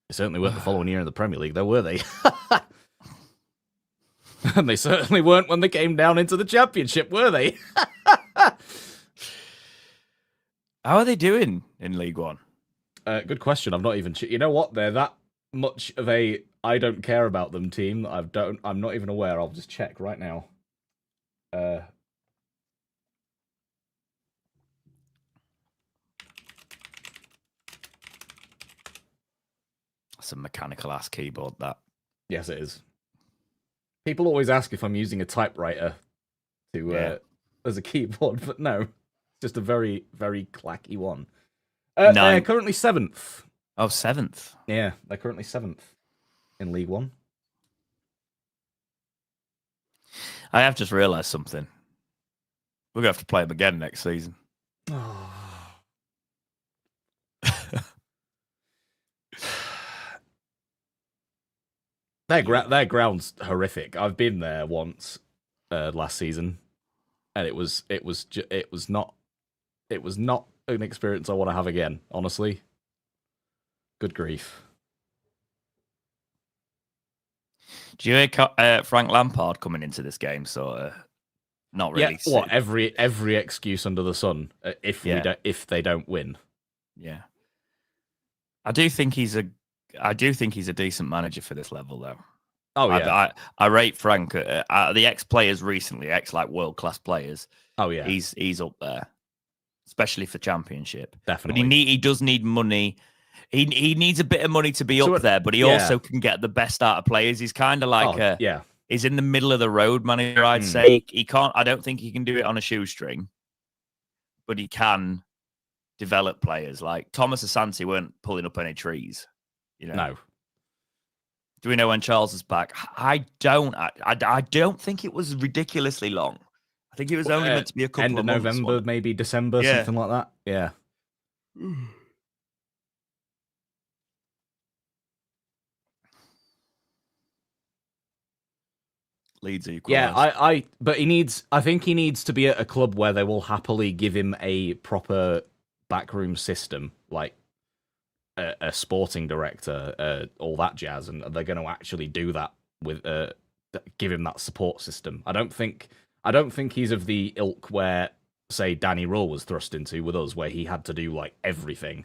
They certainly weren't the following year in the Premier League, though, were they? And they certainly weren't when they came down into the Championship, were they? How are they doing in League One? Good question. I'm not even... You know what? They're that much of a I don't care about them team that I'm not even aware. I'll just check right now. That's a mechanical ass keyboard, that. Yes, it is. People always ask if I'm using a typewriter as a keyboard, but no. It's just a very, very clacky one. They're currently 7th. Oh, 7th? Yeah, they're currently 7th in League One. I have just realised something. We're going to have to play them again next season. Their ground's horrific. I've been there once last season, and it was not an experience I want to have again. Honestly, good grief. Do you hear Frank Lampard coming into this game? Not really. Yeah, what every excuse under the sun if they don't win. Yeah, I do think he's a decent manager for this level, though. Oh yeah, I rate Frank. The ex-players recently, world-class players. Oh yeah, he's up there, especially for Championship. Definitely, but he does need money. He needs a bit of money to be up there, but he also can get the best out of players. He's kind of like he's in the middle of the road manager. I'd say he can't. I don't think he can do it on a shoestring, but he can develop players. Like Thomas Asante weren't pulling up any trees. You know. No. Do we know when Charles is back? I don't. I don't think it was ridiculously long. I think it was only meant to be a couple of months. November, maybe December, something like that. Yeah. Leeds equal. Yeah, but I think he needs to be at a club where they will happily give him a proper backroom system, like a sporting director, all that jazz, and they're going to actually do that with give him that support system. I don't think he's of the ilk where, say, Danny Raw was thrust into with us, where he had to do like everything,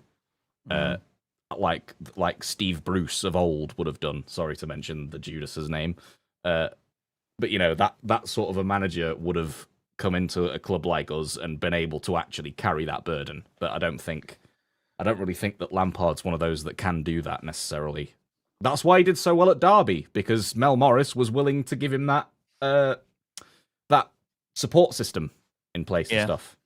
like Steve Bruce of old would have done. Sorry to mention the Judas's name, but you know that sort of a manager would have come into a club like us and been able to actually carry that burden. But I don't really think that Lampard's one of those that can do that necessarily. That's why he did so well at Derby, because Mel Morris was willing to give him that that support system in place and stuff.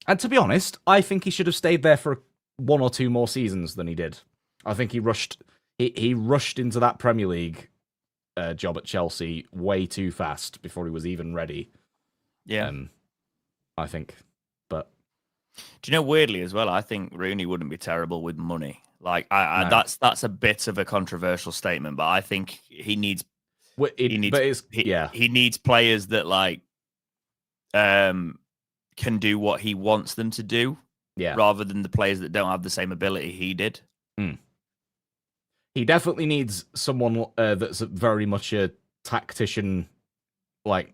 And to be honest, I think he should have stayed there for 1 or 2 more seasons than he did. I think he rushed into that Premier League job at Chelsea way too fast before he was even ready. Yeah. I think. But do you know, weirdly as well, I think Rooney wouldn't be terrible with money. Like that's a bit of a controversial statement, but I think he needs he needs players that like can can do what he wants them to do, rather than the players that don't have the same ability he did. He definitely needs someone that's very much a tactician, like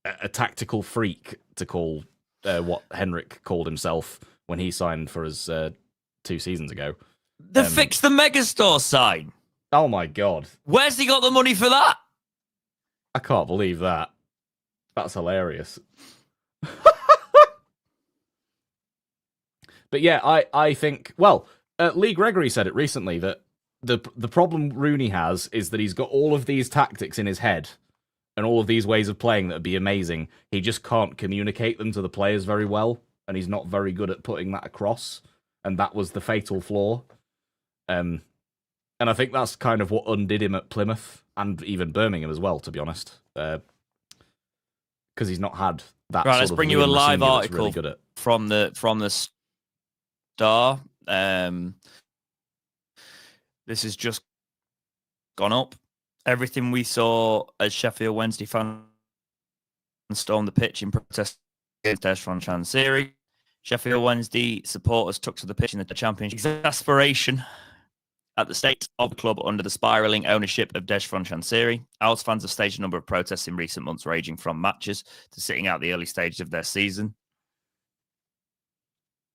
a tactical freak, to call what Henrik called himself when he signed for us 2 seasons ago. Fix the Megastore sign. Oh my god. Where's he got the money for that? I can't believe that. That's hilarious. But yeah, I think, well, Lee Gregory said it recently that the problem Rooney has is that he's got all of these tactics in his head and all of these ways of playing that would be amazing. He just can't communicate them to the players very well, and he's not very good at putting that across, and that was the fatal flaw. And I think that's kind of what undid him at Plymouth and even Birmingham as well, to be honest. Because he's not had that right, sort let's of bring you a live article really from the Star. This has just gone up. Everything we saw as Sheffield Wednesday fans stormed the pitch in protest against Deshran Chansiri. Sheffield Wednesday supporters took to the pitch in the Championship. Exasperation at the state of the club under the spiralling ownership of Deshran Chansiri. Owls fans have staged a number of protests in recent months, ranging from matches to sitting out the early stages of their season.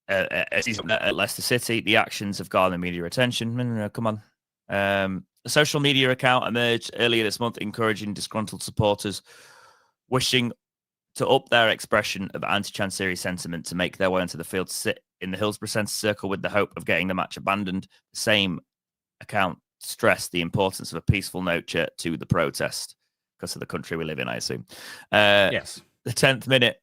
At Leicester City, the actions have garnered media attention. No, come on. A social media account emerged earlier this month encouraging disgruntled supporters wishing to up their expression of anti-Chansiri sentiment to make their way onto the field to sit in the Hillsborough Centre Circle with the hope of getting the match abandoned. The same account stressed the importance of a peaceful nature to the protest because of the country we live in, I assume. Yes. The 10th minute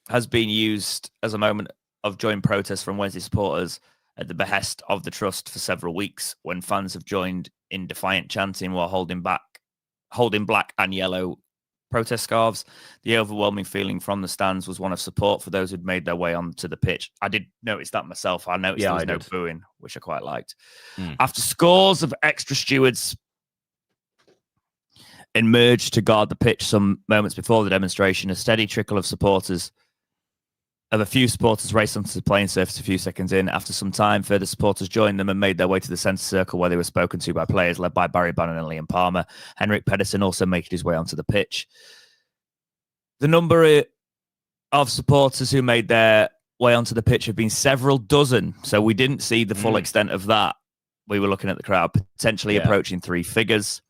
has been used as a moment of joint protest from Wednesday supporters at the behest of the trust for several weeks, when fans have joined in defiant chanting while holding black and yellow protest scarves. The overwhelming feeling from the stands was one of support for those who'd made their way onto the pitch. I did notice that myself. I noticed there was no booing, which I quite liked. After scores of extra stewards emerged to guard the pitch some moments before the demonstration, a steady trickle of a few supporters raced onto the playing surface a few seconds in. After some time, further supporters joined them and made their way to the centre circle, where they were spoken to by players led by Barry Bannon and Liam Palmer. Henrik Pedersen also making his way onto the pitch. The number of supporters who made their way onto the pitch have been several dozen, so we didn't see the full extent of that. We were looking at the crowd potentially approaching 3 figures.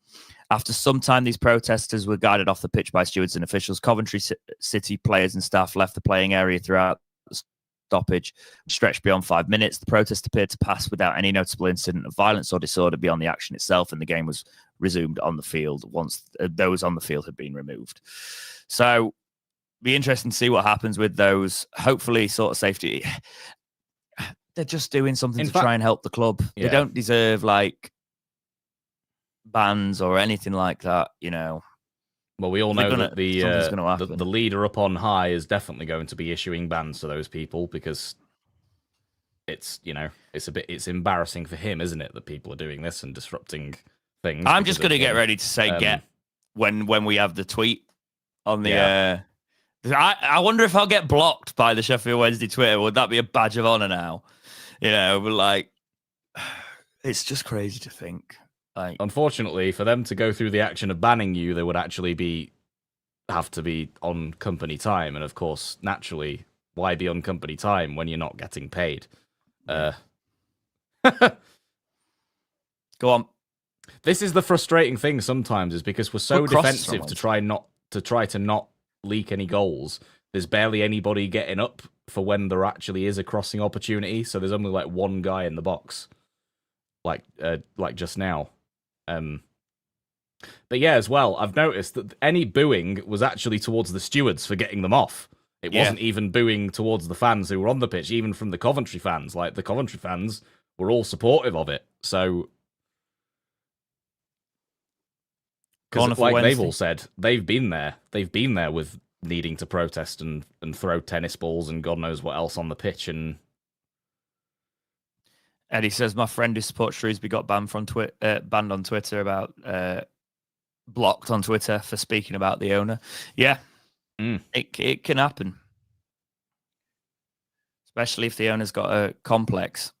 After some time, these protesters were guided off the pitch by stewards and officials. Coventry City players and staff left the playing area throughout the stoppage, which stretched beyond 5 minutes. The protest appeared to pass without any noticeable incident of violence or disorder beyond the action itself, and the game was resumed on the field once those on the field had been removed. So, be interesting to see what happens with those. Hopefully, sort of safety. They're just doing something try and help the club. Yeah. They don't deserve bans or anything like that, you know. Well, we all know that the leader up on high is definitely going to be issuing bans to those people, because it's, you know, it's embarrassing for him, isn't it, that people are doing this and disrupting things. I'm just going to get ready to say get when we have the tweet on the I wonder if I'll get blocked by the Sheffield Wednesday Twitter. Would that be a badge of honor now? You know, but it's just crazy to think. Unfortunately, for them to go through the action of banning you, they would actually have to be on company time. And of course, naturally, why be on company time when you're not getting paid? Go on. This is the frustrating thing sometimes, is because we're so defensive to try to not leak any goals. There's barely anybody getting up for when there actually is a crossing opportunity. So there's only one guy in the box, like just now. But yeah, as well, I've noticed that any booing was actually towards the stewards for getting them off. It wasn't even booing towards the fans who were on the pitch, even from the Coventry fans. The Coventry fans were all supportive of it. So, because they've all said, they've been there. They've been there with needing to protest and throw tennis balls and God knows what else on the pitch. And Eddie says, my friend who supports Shrewsbury got banned on Twitter about blocked on Twitter for speaking about the owner. Yeah, it can happen. especially if the owner's got a complex.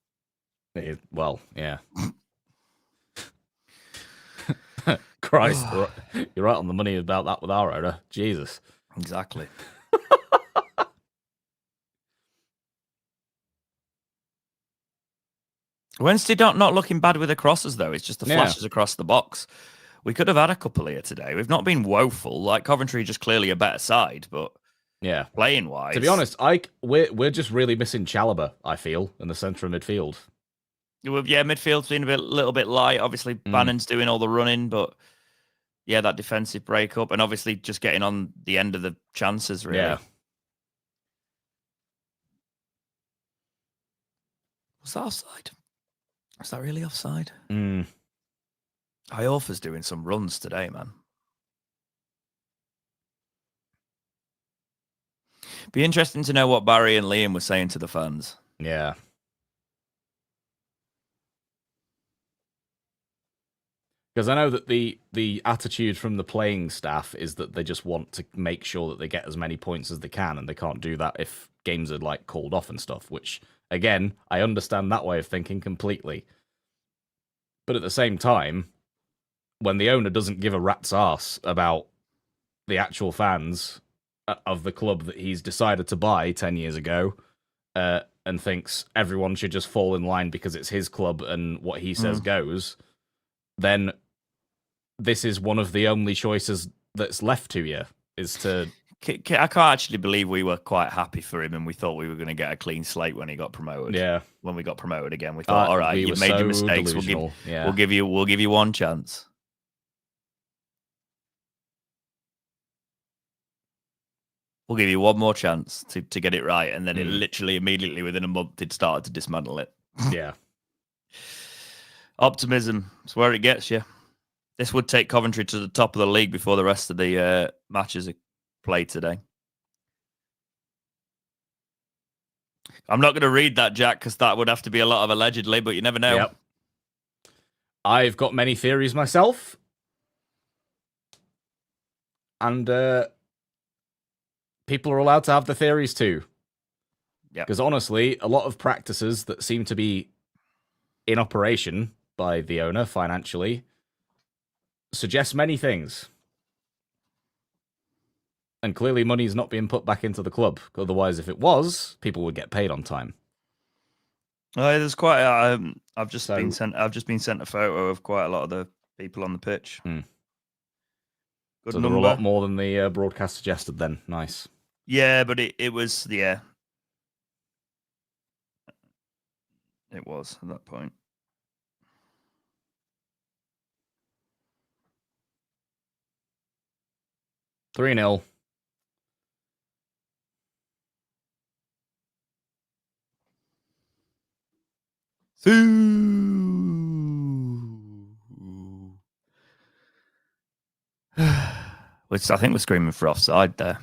Well, yeah. Christ, you're right on the money about that with our owner. Jesus. Exactly. Wednesday not looking bad with the crosses, though. It's just the flashes across the box. We could have had a couple here today. We've not been woeful. Like Coventry, just clearly a better side, but yeah, playing wise, to be honest, we're just really missing Chalobah. I feel in the centre of midfield. Yeah, midfield's been a little bit light. Obviously, Bannon's doing all the running, but yeah, that defensive breakup, and obviously just getting on the end of the chances. Really, yeah. Was that offside? Is that really offside? Mm. Iorfa's doing some runs today, man. Be interesting to know what Barry and Liam were saying to the fans. Yeah. Because I know that the attitude from the playing staff is that they just want to make sure that they get as many points as they can, and they can't do that if games are like called off and stuff, which, again, I understand that way of thinking completely. But at the same time, when the owner doesn't give a rat's arse about the actual fans of the club that he's decided to buy 10 years ago, and thinks everyone should just fall in line because it's his club and what he says goes, then this is one of the only choices that's left to you, is to... I can't actually believe we were quite happy for him, and we thought we were going to get a clean slate when he got promoted. Yeah. When we got promoted again, we thought, all right, you've made your mistakes. We'll give you one chance. We'll give you one more chance to get it right, and then it literally immediately within a month it started to dismantle it. Yeah. Optimism is where it gets you. This would take Coventry to the top of the league before the rest of the matches are played today. I'm not going to read that, Jack, because that would have to be a lot of allegedly, but you never know. Yep. I've got many theories myself. And people are allowed to have the theories too. Because honestly, a lot of practices that seem to be in operation by the owner financially suggest many things. And clearly money's not being put back into the club. Otherwise, if it was, people would get paid on time. There's quite I've just been sent a photo of quite a lot of the people on the pitch. Good number. There were a lot more than the broadcast suggested then. Nice. Yeah, but it was, yeah. It was at that point. $3-0. Which I think we're screaming for offside there.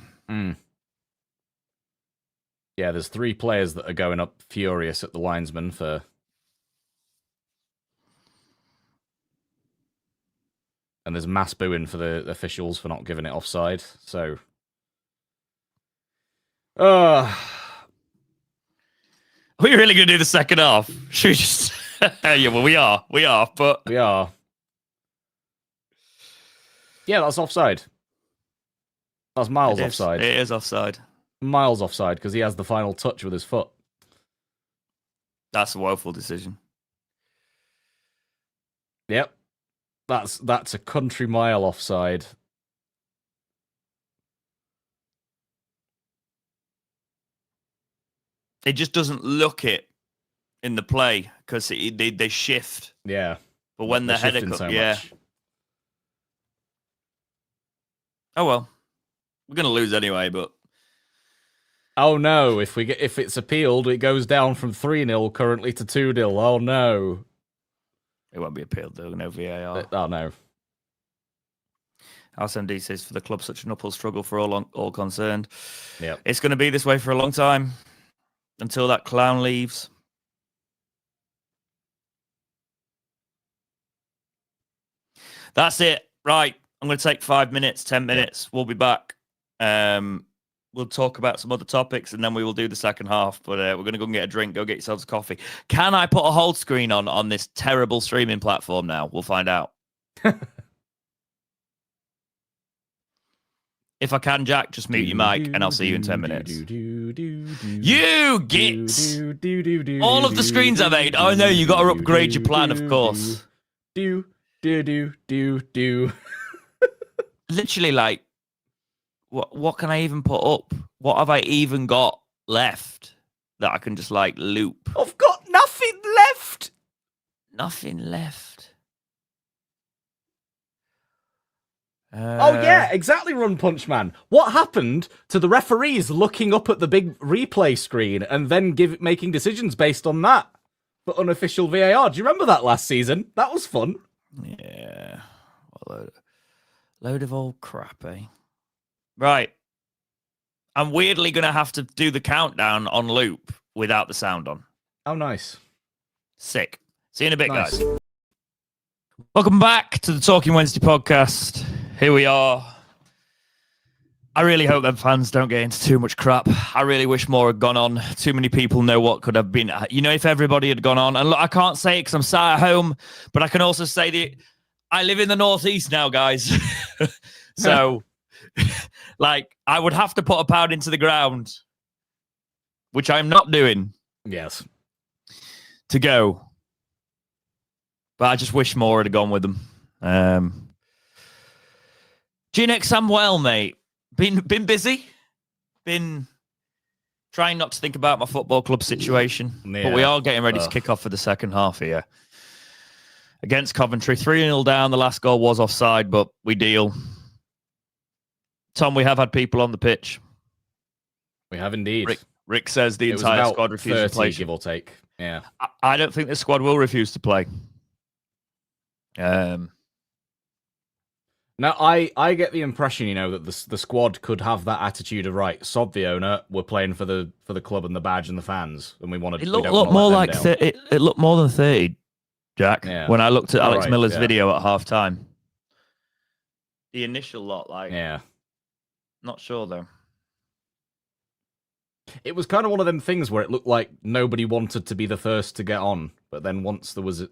Yeah, there's 3 players that are going up furious at the linesman for... And there's mass booing for the officials for not giving it offside, so... Are we really going to do the second half? Should we just... Yeah, well, we are, but... We are. Yeah, that's offside. That's miles offside. It is offside. Miles offside, because he has the final touch with his foot. That's a woeful decision. Yep. That's a country mile offside. It just doesn't look it in the play, because they shift. Yeah. But when the header comes, much. Oh well. We're going to lose anyway, but... Oh no, if it's appealed, it goes down from 3-0 currently to 2-0. Oh no. It won't be appealed, though. No VAR. Oh no. House MD says, for the club, such an uphill struggle for all concerned. Yep. It's going to be this way for a long time. Until that clown leaves. That's it. Right. I'm going to take 5 minutes, 10 minutes. We'll be back. we'll talk about some other topics, and then we will do the second half. But we're going to go and get a drink. Go get yourselves a coffee. Can I put a hold screen on this terrible streaming platform now? We'll find out. If I can, Jack, just mute your mic, and I'll see you in 10 minutes. You git! All of the screens I made. Oh, no, you got to upgrade your plan, of course. Literally, like, what can I even put up? What have I even got left that I can just, like, loop? I've got nothing left. Nothing left. Oh, yeah, exactly, Run Punch Man. What happened to the referees looking up at the big replay screen and then making decisions based on that for unofficial VAR? Do you remember that last season? That was fun. Yeah. Well, load of old crap, eh? Right. I'm weirdly going to have to do the countdown on loop without the sound on. Oh, nice. Sick. See you in a bit, guys. Welcome back to the Talking Wednesday podcast. Here we are. I really hope them fans don't get into too much crap. I really wish more had gone on. Too many people know what could have been. You know, if everybody had gone on. And look, I can't say it because I'm sat at home, but I can also say that I live in the Northeast now, guys. So, like, I would have to put a pound into the ground, which I'm not doing. Yes. To go. But I just wish more had gone with them. G-Nex Samuel, mate. Been busy. Been trying not to think about my football club situation. Yeah. But we are getting ready to kick off for the second half here. Against Coventry. 3-0 down. The last goal was offside, but we deal. Tom, we have had people on the pitch. We have indeed. Rick says the entire squad refuses to play. Give or take. Yeah. I don't think the squad will refuse to play. Now, I get the impression, you know, that the squad could have that attitude of, right, sod the owner, we're playing for the club and the badge and the fans, and we want to. It looked more like it looked more than 30, Jack. Yeah. When I looked at Alex Miller's video at half time, the initial lot, like, yeah, not sure though. It was kind of one of them things where it looked like nobody wanted to be the first to get on, but then once there was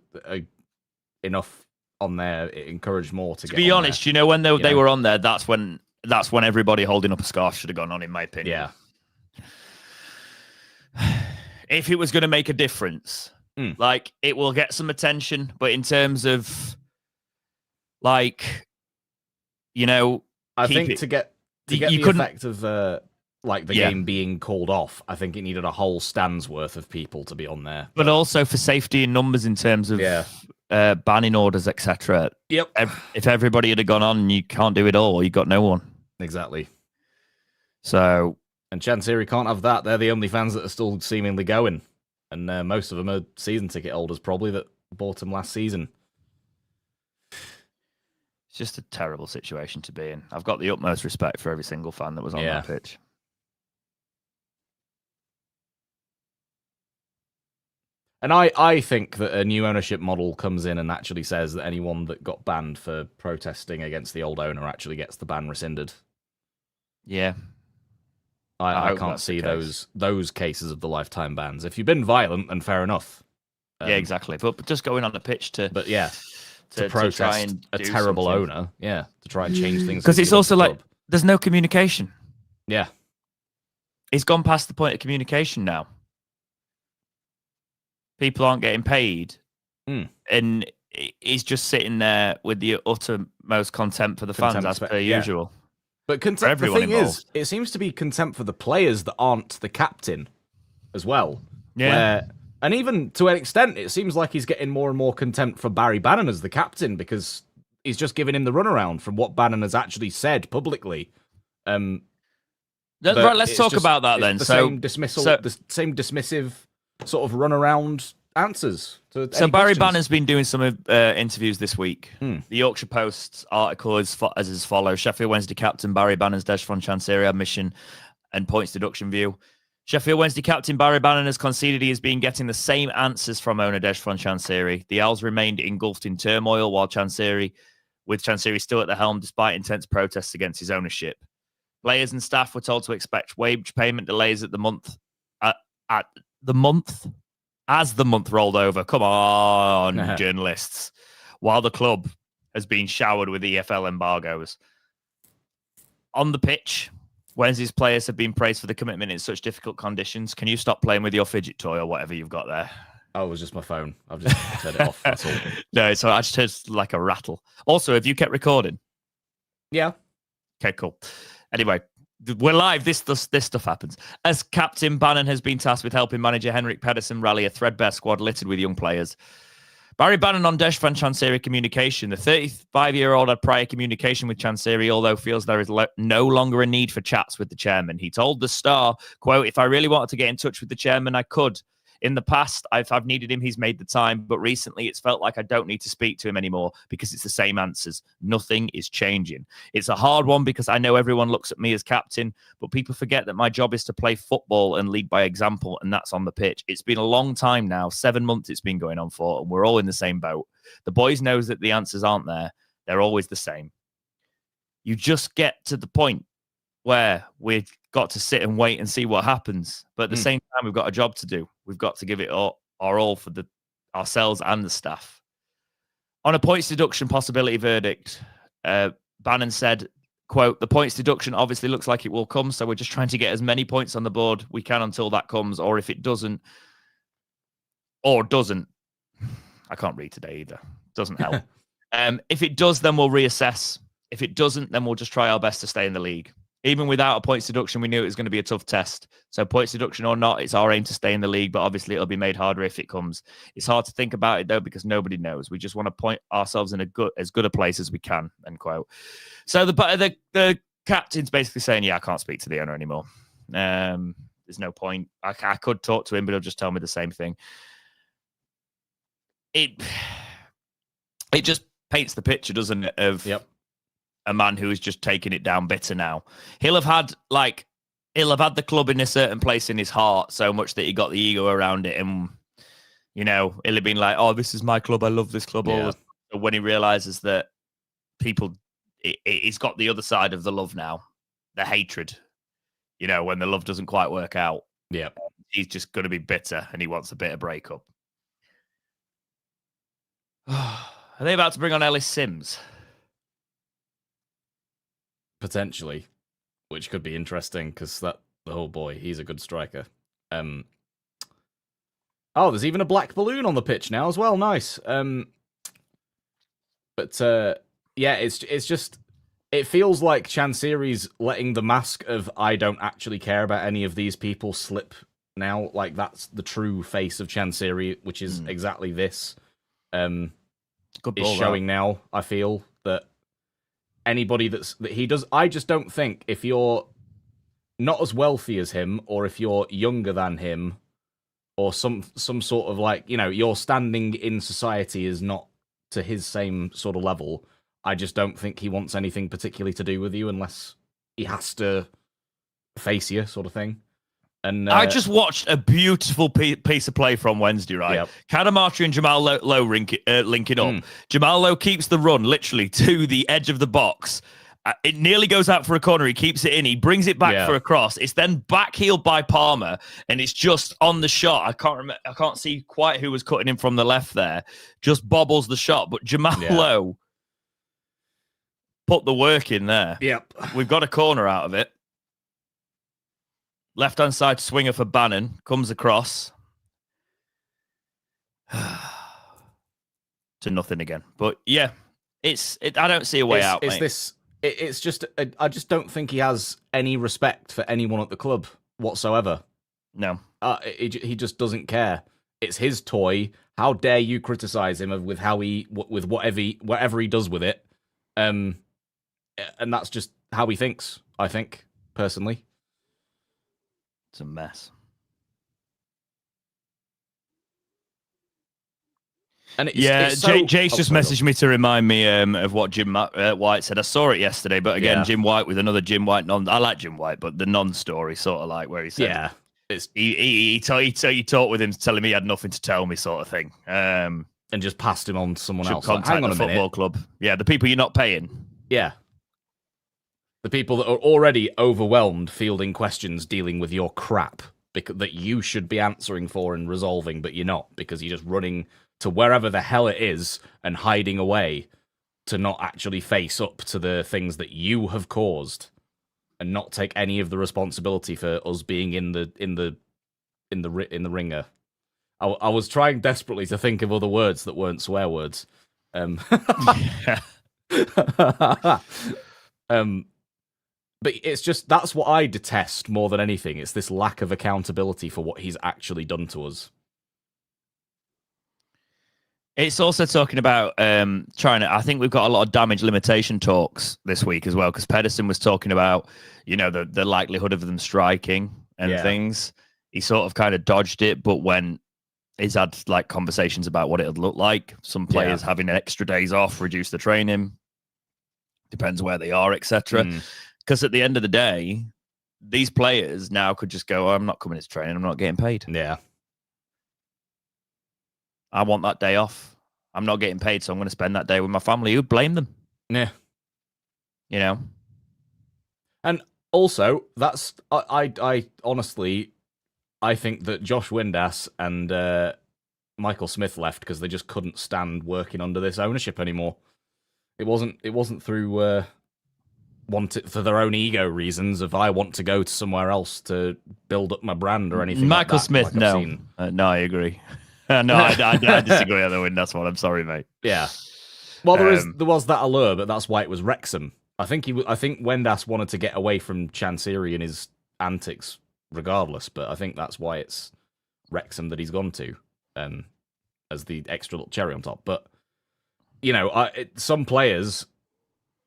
enough on there, it encouraged more to get on. To be honest, you know, when they were on there, that's when everybody holding up a scarf should have gone on, in my opinion. Yeah. If it was going to make a difference, like, it will get some attention, but in terms of, like, you know, I think to get the effect of like the game being called off, I think it needed a whole stand's worth of people to be on there. But also for safety in numbers in terms of banning orders, etc. Yep. If everybody had gone on, you can't do it all. You got no one. Exactly. So, and Chancery can't have that. They're the only fans that are still seemingly going, and most of them are season ticket holders, probably, that bought them last season. It's just a terrible situation to be in. I've got the utmost respect for every single fan that was on that pitch. And I think that a new ownership model comes in and actually says that anyone that got banned for protesting against the old owner actually gets the ban rescinded. Yeah. I can't see those cases of the lifetime bans. If you've been violent, then fair enough. Yeah, exactly. But just going on the pitch to protest try and a terrible owner, to try and change things. Because it's also like, there's no communication. Yeah. It's gone past the point of communication now. People aren't getting paid, and he's just sitting there with the uttermost contempt for the fans, as per usual. But the thing is, it seems to be contempt for the players that aren't the captain as well. Yeah. And even to an extent, it seems like he's getting more and more contempt for Barry Bannon as the captain, because he's just giving him the runaround from what Bannon has actually said publicly. Right, let's talk about that then. The same dismissive sort of runaround answers. So Barry Bannon's been doing some interviews this week. The Yorkshire Post's article is as follows: Sheffield Wednesday captain Barry Bannon's Deshfon Chansiri admission and points deduction view. Sheffield Wednesday captain Barry Bannon has conceded he has been getting the same answers from owner Deshfon Chansiri. The Owls remained engulfed in turmoil with Chansiri still at the helm despite intense protests against his ownership. Players and staff were told to expect wage payment delays at the month. At the month, as the month rolled over. Come on, journalists. While the club has been showered with EFL embargoes. On the pitch, Wednesday's players have been praised for the commitment in such difficult conditions. Can you stop playing with your fidget toy or whatever you've got there? Oh, it was just my phone. I've just turned it off. That's all. No, so I just heard like a rattle. Also, have you kept recording? Yeah. Okay, cool. Anyway, we're live. This stuff happens. As captain, Bannon has been tasked with helping manager Henrik Pedersen rally a threadbare squad littered with young players. Barry Bannon on Deshvan Chansiri communication. The 35-year-old had prior communication with Chansiri, although feels there is no longer a need for chats with the chairman. He told the Star, quote, "If I really wanted to get in touch with the chairman, I could. In the past, I've needed him. He's made the time. But recently, it's felt like I don't need to speak to him anymore because it's the same answers. Nothing is changing. It's a hard one because I know everyone looks at me as captain, but people forget that my job is to play football and lead by example, and that's on the pitch. It's been a long time now, 7 months it's been going on for, and we're all in the same boat. The boys knows that the answers aren't there. They're always the same. You just get to the point where we've got to sit and wait and see what happens. But at the same time, we've got a job to do. We've got to give it our all for ourselves and the staff. On a points deduction possibility verdict, Bannon said, quote, "The points deduction obviously looks like it will come, so we're just trying to get as many points on the board we can until that comes, or if it doesn't, I can't read today either. Doesn't help. If it does, then we'll reassess. If it doesn't, then we'll just try our best to stay in the league. Even without a points deduction, we knew it was going to be a tough test. So points deduction or not, it's our aim to stay in the league, but obviously it'll be made harder if it comes. It's hard to think about it, though, because nobody knows. We just want to point ourselves in as good a place as we can," end quote. So the captain's basically saying, yeah, I can't speak to the owner anymore. There's no point. I could talk to him, but he'll just tell me the same thing. It just paints the picture, doesn't it, of a man who is just taking it down bitter now. He'll have had the club in a certain place in his heart so much that he got the ego around it, and he'll have been like, "Oh, this is my club. I love this club." Yeah. When he realizes that he's got the other side of the love now, the hatred. When the love doesn't quite work out, he's just going to be bitter, and he wants a bit of breakup. Are they about to bring on Ellis Sims? Potentially, which could be interesting because the whole boy, he's a good striker. Oh, there's even a black balloon on the pitch now as well. Nice. Yeah, it's just, it feels like Chansiri's letting the mask of "I don't actually care about any of these people" slip now. Like, that's the true face of Chansiri, which is exactly this. Good ball, is showing now. I feel that anybody that he does, I just don't think if you're not as wealthy as him, or if you're younger than him, or some sort of your standing in society is not to his same sort of level, I just don't think he wants anything particularly to do with you unless he has to face you, sort of thing. And I just watched a beautiful piece of play from Wednesday, right? Yep. Kadamatri and Jamal Lowe linking up. Jamal Lowe keeps the run literally to the edge of the box. It nearly goes out for a corner. He keeps it in. He brings it back for a cross. It's then backheeled by Palmer, and it's just on the shot. I can't see quite who was cutting him from the left there. Just bobbles the shot, but Jamal Lowe put the work in there. Yep. We've got a corner out of it. Left-hand side swinger for Bannon. Comes across. To nothing again. But, yeah, I don't see a way out, mate. It's just, I just don't think he has any respect for anyone at the club whatsoever. No. He just doesn't care. It's his toy. How dare you criticize him with whatever he does with it? And that's just how he thinks, I think, personally. It's a mess. And Jace just messaged me to remind me of what Jim White said. I saw it yesterday, but again, Jim White with another Jim White I like Jim White, but the non-story sort of like where he said, he talked with him, telling me he had nothing to tell me, sort of thing, and just passed him on to someone else. Contact the football club. Yeah, the people you're not paying. Yeah. The people that are already overwhelmed fielding questions dealing with your crap that you should be answering for and resolving, but you're not, because you're just running to wherever the hell it is and hiding away to not actually face up to the things that you have caused and not take any of the responsibility for us being in the ringer. I was trying desperately to think of other words that weren't swear words. But it's just, that's what I detest more than anything. It's this lack of accountability for what he's actually done to us. It's also talking about trying to. I think we've got a lot of damage limitation talks this week as well, because Pedersen was talking about, the likelihood of them striking and things. He sort of kind of dodged it, but when he's had like conversations about what it would look like, some players having extra days off, reduce the training, depends where they are, etc. Because at the end of the day, these players now could just go, I'm not coming to training, I'm not getting paid. Yeah. I want that day off. I'm not getting paid, so I'm going to spend that day with my family. Who'd blame them? Yeah. And also, that's I honestly, I think that Josh Windass and Michael Smith left because they just couldn't stand working under this ownership anymore. It wasn't through for their own ego reasons of I want to go to somewhere else to build up my brand or anything. Michael like that, Smith, no, I agree. No, I disagree on the Windass one. I'm sorry, mate. Yeah. Well, there was that allure, but that's why it was Wrexham. I think Windass wanted to get away from Chansiri and his antics, regardless. But I think that's why it's Wrexham that he's gone to, as the extra little cherry on top. But some players.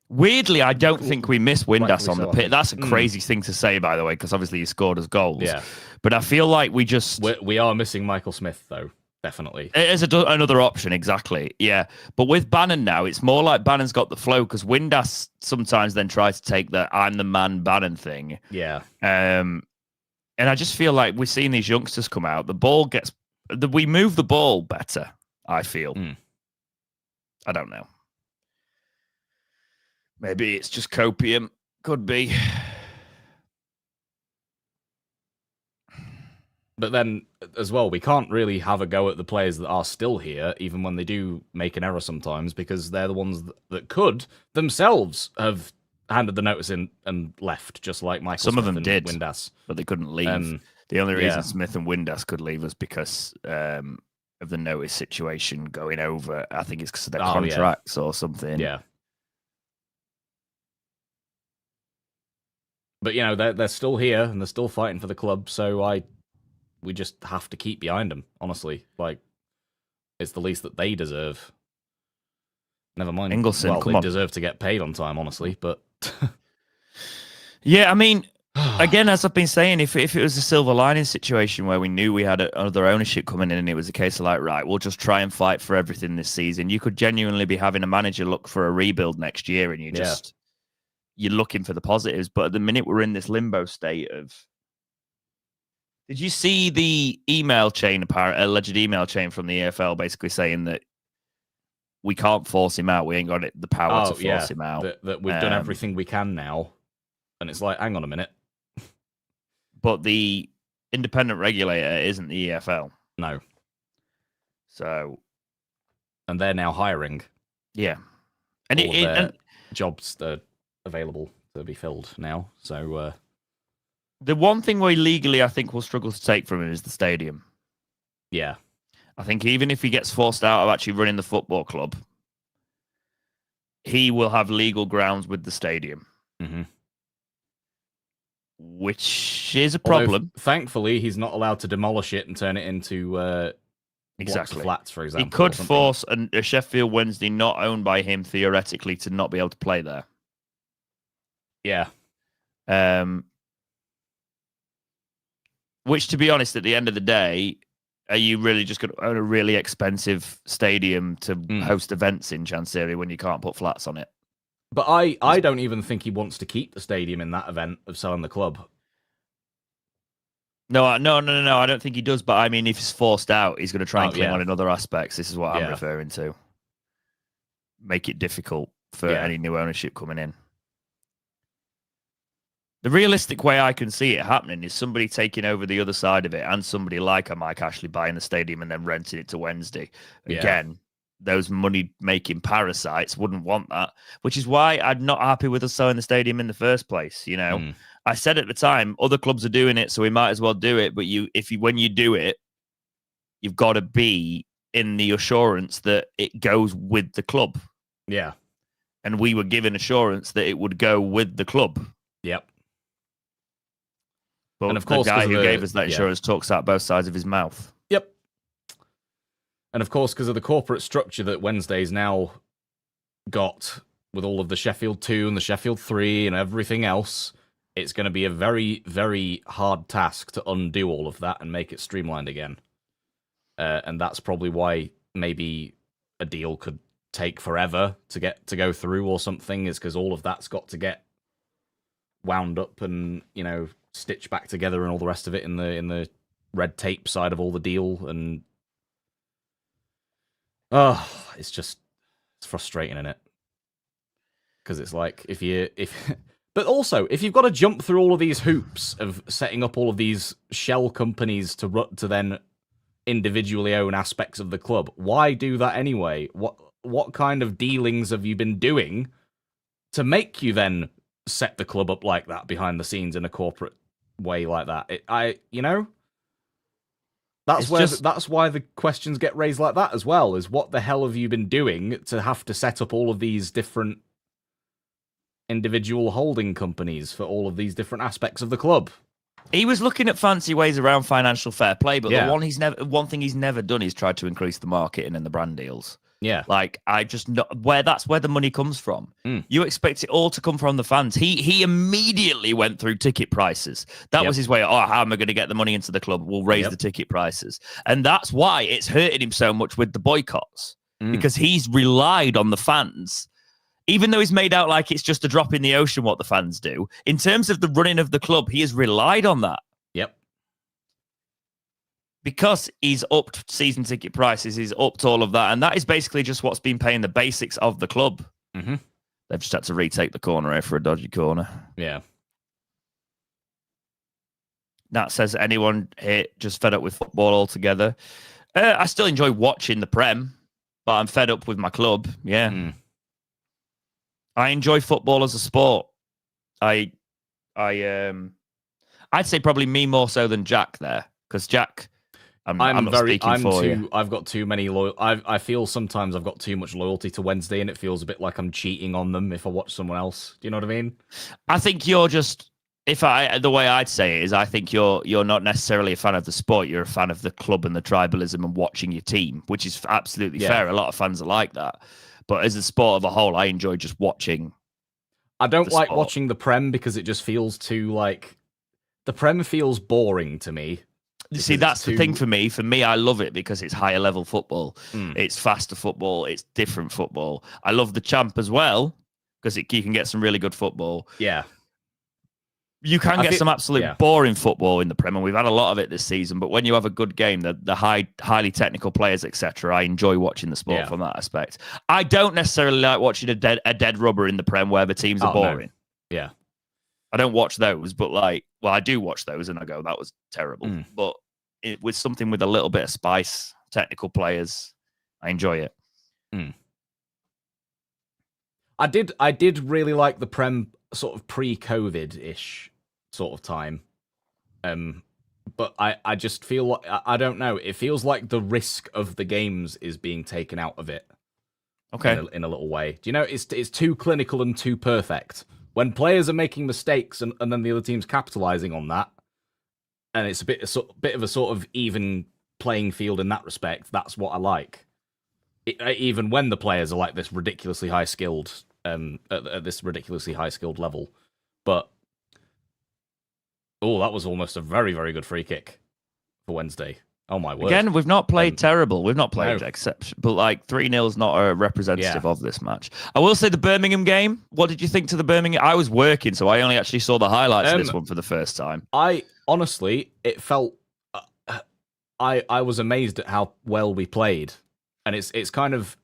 Weirdly, I don't think we miss Windass on the pitch. That's a crazy thing to say, by the way, because obviously he scored us goals. Yeah. But I feel like we are missing Michael Smith, though. Definitely. It is another option, exactly. Yeah. But with Bannon now, it's more like Bannon's got the flow, because Windass sometimes then tries to take the I'm the man Bannon thing. Yeah. And I just feel like we're seeing these youngsters come out. We move the ball better, I feel. I don't know. Maybe it's just copium. Could be. But then, as well, we can't really have a go at the players that are still here, even when they do make an error sometimes, because they're the ones that could themselves have handed the notice in and left, just like Michael Some Smith of them and did, Windass. but they couldn't leave. The only reason Smith and Windass could leave was because of the notice situation going over. I think it's because of their contracts or something. Yeah. But, they're still here and they're still fighting for the club, so we just have to keep behind them, honestly. Like, it's the least that they deserve. Never mind. Ingleson, they deserve to get paid on time, honestly, but... Yeah, I mean, again, as I've been saying, if it was a silver lining situation where we knew we had another ownership coming in and it was a case of like, right, we'll just try and fight for everything this season, you could genuinely be having a manager look for a rebuild next year and you're looking for the positives. But at the minute, we're in this limbo state of... Did you see the alleged email chain from the EFL basically saying that we can't force him out? We ain't got the power to force him out. That we've done everything we can now. And it's like, hang on a minute. But the independent regulator isn't the EFL. No. So... And they're now hiring. Yeah. And jobs are available to be filled now. So... The one thing we legally, I think, will struggle to take from him is the stadium. Yeah. I think even if he gets forced out of actually running the football club, he will have legal grounds with the stadium. Mm-hmm. Which is a problem. Although, thankfully, he's not allowed to demolish it and turn it into exactly flats, for example. He could force a Sheffield Wednesday not owned by him, theoretically, to not be able to play there. Yeah. Which, to be honest, at the end of the day, are you really just going to own a really expensive stadium to host events in Chancery when you can't put flats on it? But I don't even think he wants to keep the stadium in that event of selling the club. No. I don't think he does. But I mean, if he's forced out, he's going to try and cling on in other aspects. This is what I'm referring to. Make it difficult for any new ownership coming in. The realistic way I can see it happening is somebody taking over the other side of it, and somebody like a Mike Ashley buying the stadium and then renting it to Wednesday. Yeah. Again, those money-making parasites wouldn't want that, which is why I'm not happy with us selling the stadium in the first place. You know, I said at the time, other clubs are doing it, so we might as well do it. But when you do it, you've got to be in the assurance that it goes with the club. Yeah. And we were given assurance that it would go with the club. Yep. But and of course, the guy who gave us that insurance talks out both sides of his mouth. Yep. And of course, because of the corporate structure that Wednesday's now got with all of the Sheffield 2 and the Sheffield 3 and everything else, it's going to be a very, very hard task to undo all of that and make it streamlined again. And that's probably why maybe a deal could take forever to go through or something, is because all of that's got to get wound up and, you know, stitched back together and all the rest of it in the red tape side of all the deal. And it's frustrating, isn't it? Because it's like but also if you've got to jump through all of these hoops of setting up all of these shell companies to then individually own aspects of the club, why do that anyway? What kind of dealings have you been doing to make you then set the club up like that behind the scenes in a corporate way like that? That's why the questions get raised like that as well, is what the hell have you been doing to have to set up all of these different individual holding companies for all of these different aspects of the club? He was looking at fancy ways around financial fair play, but the one thing he's never done is tried to increase the marketing and the brand deals. Yeah, like that's where the money comes from. You expect it all to come from the fans. He immediately went through ticket prices. That was his way. Oh, how am I going to get the money into the club? We'll raise the ticket prices, and that's why it's hurting him so much with the boycotts, because he's relied on the fans. Even though he's made out like it's just a drop in the ocean what the fans do, in terms of the running of the club, he has relied on that. Yep. Because he's upped season ticket prices, he's upped all of that. And that is basically just what's been paying the basics of the club. Mm-hmm. They've just had to retake the corner here for a dodgy corner. Yeah. Nat says, anyone here just fed up with football altogether? I still enjoy watching the Prem, but I'm fed up with my club. Yeah. I enjoy football as a sport. I'd say probably me more so than Jack there, because Jack, I'm not speaking for you. I've got too many I feel sometimes I've got too much loyalty to Wednesday, and it feels a bit like I'm cheating on them if I watch someone else. Do you know what I mean? I think you're just, the way I'd say it is, I think you're not necessarily a fan of the sport. You're a fan of the club and the tribalism and watching your team, which is absolutely fair. A lot of fans are like that. But as a sport of a whole, I enjoy just watching. I don't like watching the Prem because it just feels too, like... The Prem feels boring to me. See, that's the thing for me. For me, I love it because it's higher level football. It's faster football. It's different football. I love the Champ as well because you can get some really good football. Yeah. You can get some absolute boring football in the Prem, and we've had a lot of it this season. But when you have a good game, the highly technical players, etc., I enjoy watching the sport from that aspect. I don't necessarily like watching a dead rubber in the Prem where the teams are boring. No. Yeah, I don't watch those, but I do watch those, and I go, that was terrible. But with something with a little bit of spice, technical players, I enjoy it. I did really like the Prem sort of pre-COVID-ish sort of time. But I just feel like, I don't know, it feels like the risk of the games is being taken out of it. Okay. In a little way. Do you know, it's too clinical and too perfect. When players are making mistakes and then the other team's capitalizing on that, and it's a bit of a sort of even playing field in that respect, that's what I like. Even when the players are like this ridiculously high skilled, at this ridiculously high skilled level. But that was almost a very, very good free kick for Wednesday. Oh my word! Again, we've not played terrible. We've not played exception, but 3-0 is not a representative of this match. I will say the Birmingham game. What did you think to the Birmingham? I was working, so I only actually saw the highlights of this one for the first time. I honestly, it felt. I was amazed at how well we played, and it's kind of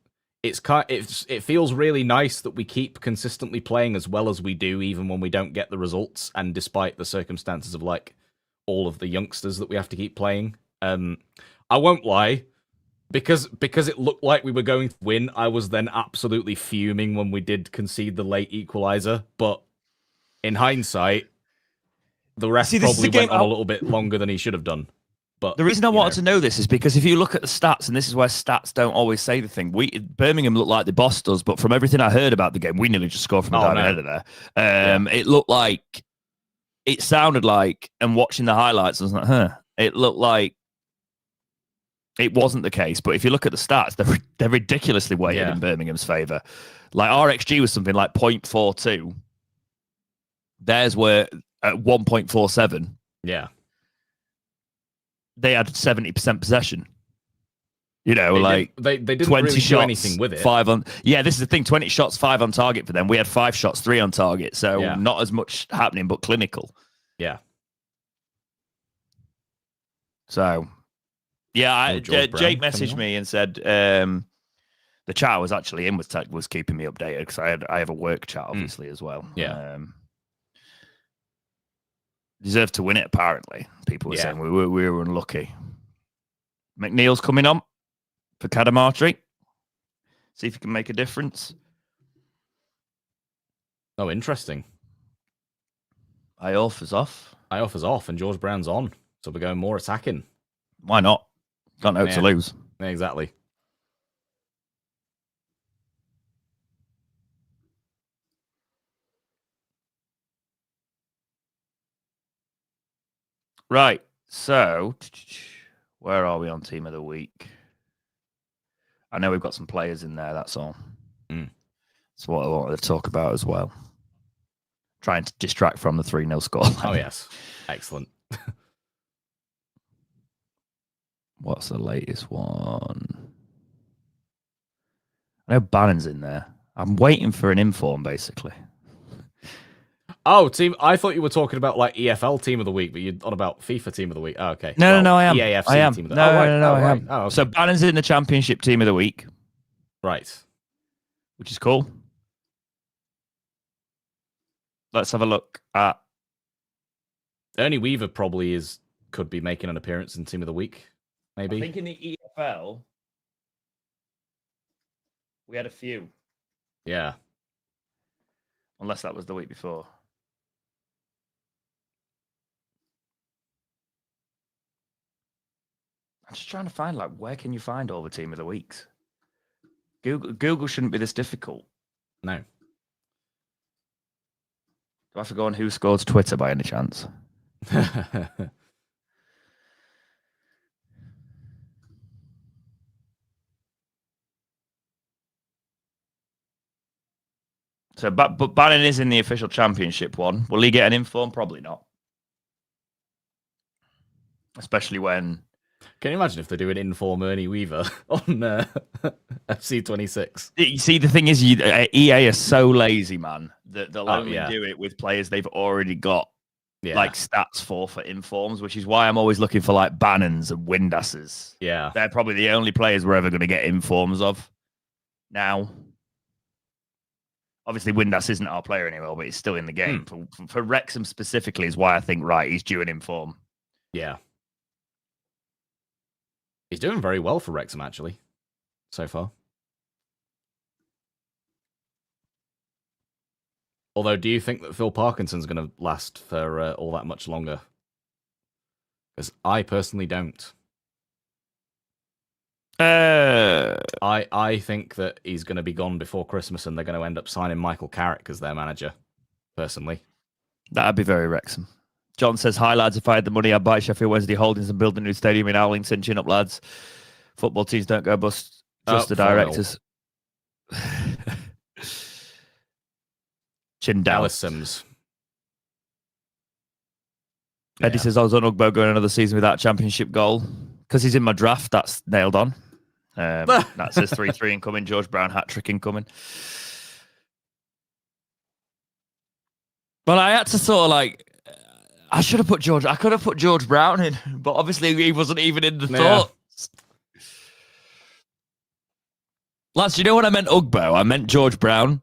it feels really nice that we keep consistently playing as well as we do, even when we don't get the results, and despite the circumstances of like all of the youngsters that we have to keep playing. I won't lie, because it looked like we were going to win. I was then absolutely fuming when we did concede the late equalizer. But in hindsight, the ref probably went on a little bit longer than he should have done. But the reason I wanted to know this is because if you look at the stats, and this is where stats don't always say the thing, Birmingham looked like the boss does, but from everything I heard about the game, we nearly just scored from down the header there. It looked like, it sounded like, and watching the highlights, I was like, it looked like it wasn't the case. But if you look at the stats, they're ridiculously weighted in Birmingham's favour. Like RXG was something like 0.42. Theirs were at 1.47. Yeah. They had 70% possession. You know, they didn't 20 really shots, do anything with it. 5 on. Yeah, this is the thing. 20 shots, 5 on target for them. We had 5 shots, 3 on target. So not as much happening, but clinical. Yeah. So, yeah, Jake messaged me and said the chat I was actually in was keeping me updated because I have a work chat obviously as well. Yeah. Deserved to win it, apparently. People were saying we were unlucky. McNeil's coming on for Cadamartri. See if he can make a difference. Oh, interesting. Iofa's off. Iofa's off and George Brown's on. So we're going more attacking. Why not? Got no to lose. Yeah, exactly. Right. So, where are we on Team of the Week? I know we've got some players in there, that's all. That's what I wanted to talk about as well. Trying to distract from the 3-0 score. Oh, yes. Excellent. What's the latest one? I know Bannon's in there. I'm waiting for an inform, basically. Oh, team! I thought you were talking about like EFL Team of the Week, but you're on about FIFA Team of the Week. Oh, okay. No, I am. EAFC I am. Team of the No, I am. Oh, okay. So Bannon's in the Championship Team of the Week. Right. Which is cool. Let's have a look at... Ernie Weaver probably could be making an appearance in Team of the Week, maybe. I think in the EFL, we had a few. Yeah. Unless that was the week before. I'm just trying to find, like, where can you find all the Team of the Weeks? Google shouldn't be this difficult. No. Do I have to go on Who Scores Twitter by any chance? So, but Bannon is in the official championship one. Will he get an inform? Probably not. Especially when... Can you imagine if they do an inform Ernie Weaver on FC26? You see, the thing is, EA are so lazy, man, that they'll only do it with players they've already got like stats for informs, which is why I'm always looking for like Bannons and Windasses. Yeah. They're probably the only players we're ever going to get informs of now. Obviously, Windass isn't our player anymore, but he's still in the game. For Wrexham specifically is why I think, he's due an inform. Yeah. He's doing very well for Wrexham, actually, so far. Although, do you think that Phil Parkinson's going to last for all that much longer? Because I personally don't. I think that he's going to be gone before Christmas and they're going to end up signing Michael Carrick as their manager, personally. That'd be very Wrexham. John says, hi, lads. If I had the money, I'd buy Sheffield Wednesday Holdings and build a new stadium in Owlington. Chin up, lads. Football teams don't go bust. Just the directors. Chin down. Dallas Sims. Eddie says, I was on Ugbo going another season without a championship goal. Because he's in my draft, that's nailed on. That says 3-3 incoming. George Brown hat-trick incoming. Well, I had to sort of like... I could have put George Brown in, but obviously he wasn't even in the thoughts. Lads, you know what I meant Ugbo? I meant George Brown.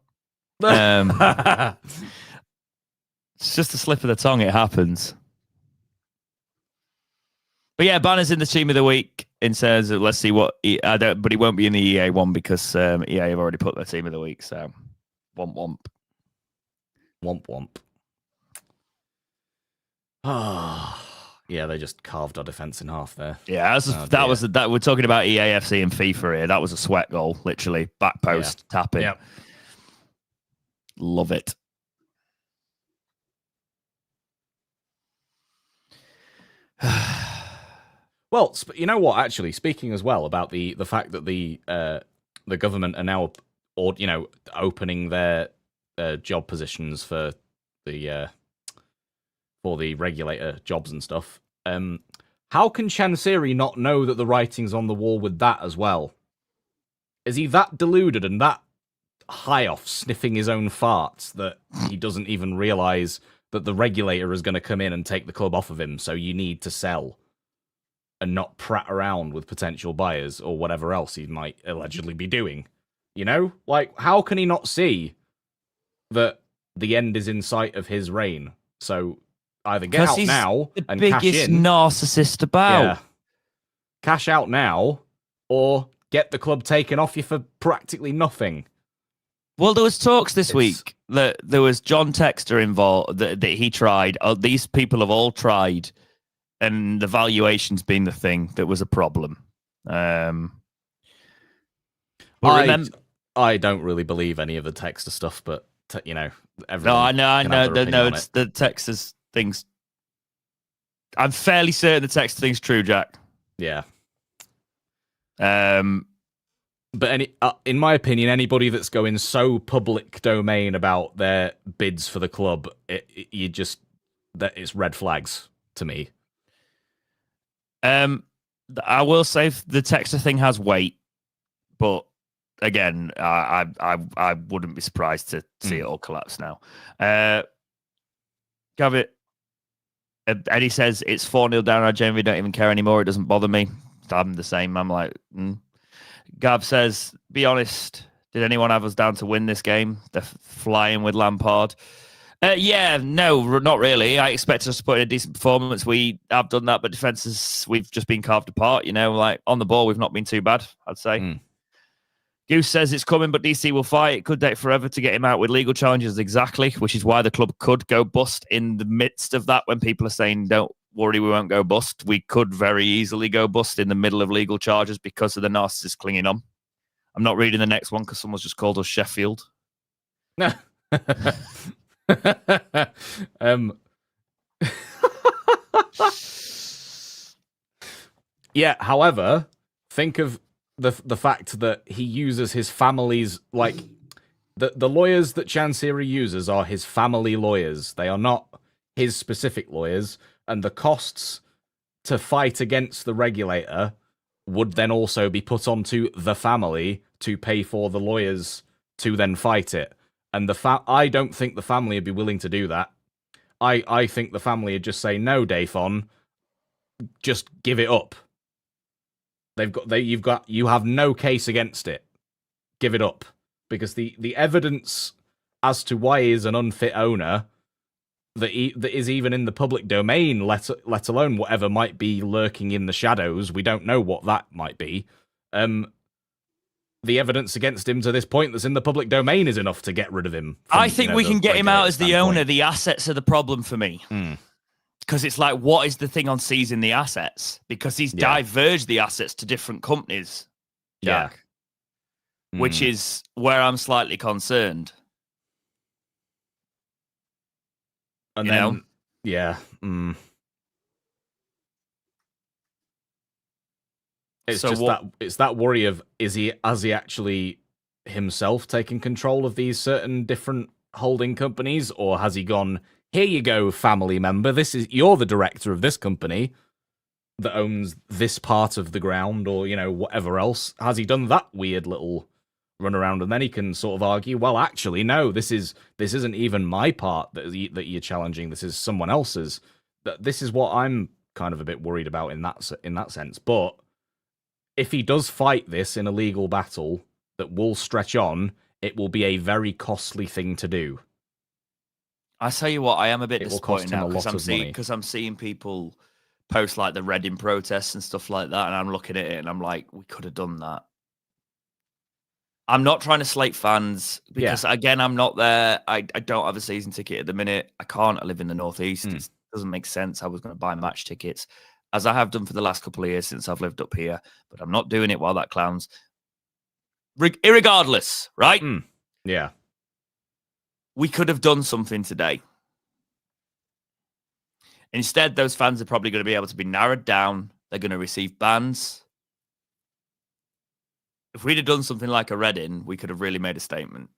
It's just a slip of the tongue. It happens. But yeah, Bannon's in the team of the week in terms of, let's see what but he won't be in the EA one because EA have already put their team of the week. So, womp womp. Womp womp. Ah, yeah, they just carved our defense in half there. Yeah, that we're talking about EAFC and FIFA here. That was a sweat goal, literally back post tapping. Yep. Love it. Well, you know what? Actually, speaking as well about the fact that the government are now, opening their job positions for the regulator jobs and stuff. How can Chansiri not know that the writing's on the wall with that as well? Is he that deluded and that high off sniffing his own farts that he doesn't even realise that the regulator is going to come in and take the club off of him, so you need to sell and not prat around with potential buyers or whatever else he might allegedly be doing? You know? Like, how can he not see that the end is in sight of his reign? So either get out now and cash in. The biggest narcissist about. Yeah. Cash out now, or get the club taken off you for practically nothing. Well, there was talks this week that there was John Textor involved, that he tried. These people have all tried, and the valuations being the thing that was a problem. I don't really believe any of the Textor stuff, but everyone. No, I know. It's the Textor's things. I'm fairly certain the Textor thing's true, Jack. Yeah. But in my opinion, anybody that's going so public domain about their bids for the club, it's red flags to me. I will say the Textor thing has weight, but again, I wouldn't be surprised to see it all collapse now. Gavit, Eddie says it's 4-0 down. I generally don't even care anymore. It doesn't bother me. I'm the same. I'm like, Gav says, be honest, did anyone have us down to win this game? They're flying with Lampard. Yeah, no, not really. I expected us to put in a decent performance. We have done that, but defenses, we've just been carved apart. Like on the ball, we've not been too bad, I'd say. Goose says it's coming, but DC will fight. It could take forever to get him out with legal challenges, exactly, which is why the club could go bust in the midst of that. When people are saying, don't worry, we won't go bust, we could very easily go bust in the middle of legal charges because of the narcissist clinging on. I'm not reading the next one because someone's just called us Sheffield. Yeah, however, think of the fact that he uses his family's, like, the lawyers that Chansiri uses are his family lawyers. They are not his specific lawyers, and the costs to fight against the regulator would then also be put onto the family to pay for the lawyers to then fight it. And I don't think the family would be willing to do that. I think the family would just say, no, Dafon, just give it up. You have no case against it. Give it up. Because the evidence as to why he is an unfit owner that is even in the public domain, let alone whatever might be lurking in the shadows, we don't know what that might be. The evidence against him to this point that's in the public domain is enough to get rid of him. I think we can get him out as the owner. The assets are the problem for me. Because it's like, what is the thing on seizing the assets? Because he's diverged the assets to different companies, Jack. Yeah. Which is where I'm slightly concerned. And then, It's so just it's that worry of, has he actually himself taken control of these certain different holding companies, or has he gone, here you go, family member, you're the director of this company that owns this part of the ground, or whatever else? Has he done that weird little run around, and then he can sort of argue, well, actually, no, this isn't even my part that you're challenging. This is someone else's. This is what I'm kind of a bit worried about in that sense. But if he does fight this in a legal battle, that will stretch on, it will be a very costly thing to do. I tell you what, I am a bit It will cost disappointed him now a lot of money. because I'm seeing people post like the Reading protests and stuff like that, and I'm looking at it and I'm like, we could have done that. I'm not trying to slate fans because again, I'm not there. I don't have a season ticket at the minute. I can't. I live in the Northeast. It doesn't make sense. I was going to buy match tickets, as I have done for the last couple of years since I've lived up here, but I'm not doing it while that clown's. Irregardless, right? Yeah. We could have done something today. Instead, those fans are probably going to be able to be narrowed down. They're going to receive bans. If we'd have done something like a Reading, we could have really made a statement.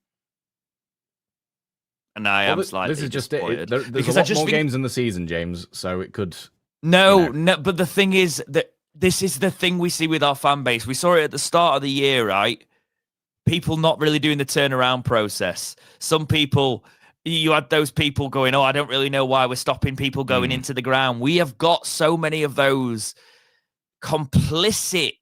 And I am slightly this is just disappointed. There's a lot more games in the season, James, so it could... No, but the thing is that this is the thing we see with our fan base. We saw it at the start of the year, right? People not really doing the turnaround process. Some people... You had those people going, I don't really know why we're stopping people going into the ground. We have got so many of those complicit...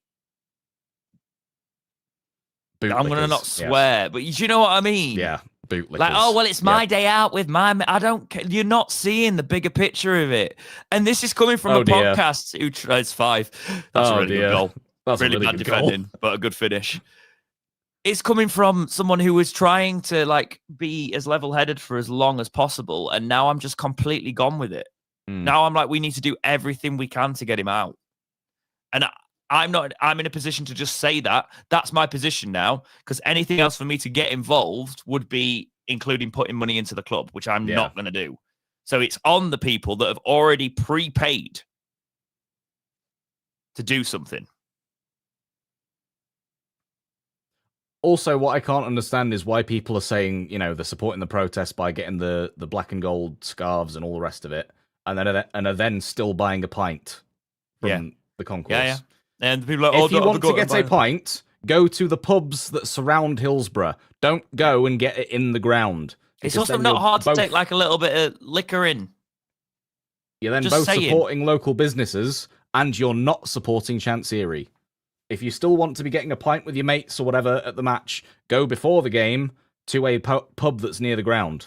I'm going to not swear, but you know what I mean? Yeah, bootlickers. Like, it's my day out with my... I don't care. You're not seeing the bigger picture of it. And this is coming from a podcast who tries 5. That's a really good goal. That's really bad defending, goal. But a good finish. It's coming from someone who was trying to be as level-headed for as long as possible, and now I'm just completely gone with it. Now I'm like, we need to do everything we can to get him out. And I'm in a position to just say that. That's my position now, because anything else for me to get involved would be including putting money into the club, which I'm not going to do. So it's on the people that have already prepaid to do something. Also, what I can't understand is why people are saying, they're supporting the protest by getting the black and gold scarves and all the rest of it, and are then still buying a pint from the concourse. Yeah. And people are if you want to get a pint, go to the pubs that surround Hillsborough. Don't go and get it in the ground. It's also not hard to take a little bit of liquor in. You're then both supporting local businesses, and you're not supporting Chancery. If you still want to be getting a pint with your mates or whatever at the match, go before the game to a pub that's near the ground.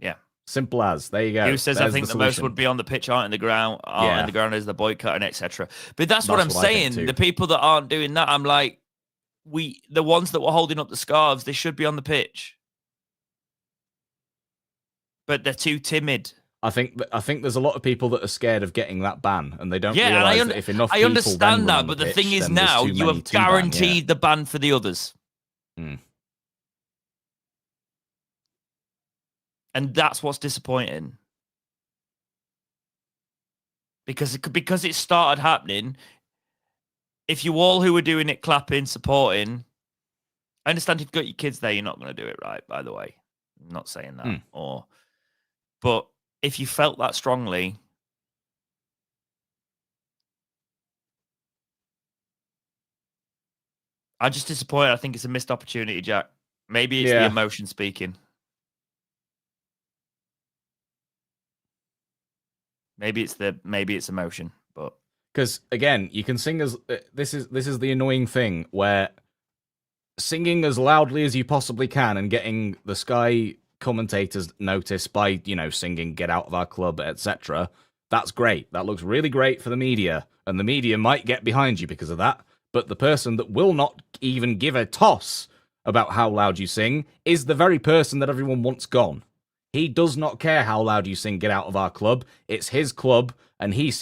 Yeah. Simple as. There you go. Who says I think the most would be on the pitch, aren't in the ground, in the ground is the boycotting, etc. But that's what I'm saying. The people that aren't doing that, I'm like, the ones that were holding up the scarves, they should be on the pitch. But they're too timid. I think there's a lot of people that are scared of getting that ban, and they don't realize that if enough people understand that, but the thing is now you have guaranteed the ban for the others. And that's what's disappointing. Because it started happening, if you all who were doing it, clapping, supporting, I understand if you've got your kids there, you're not going to do it right, by the way. I'm not saying that. But if you felt that strongly, I'm just disappointed. I think it's a missed opportunity, Jack. Maybe it's the emotion speaking. Maybe it's emotion, but because again, you can sing as this is the annoying thing where singing as loudly as you possibly can and getting the Sky commentators notice by singing "Get out of our club," etc. That's great. That looks really great for the media, and the media might get behind you because of that. But the person that will not even give a toss about how loud you sing is the very person that everyone wants gone. He does not care how loud you sing "Get out of our club." It's his club, and he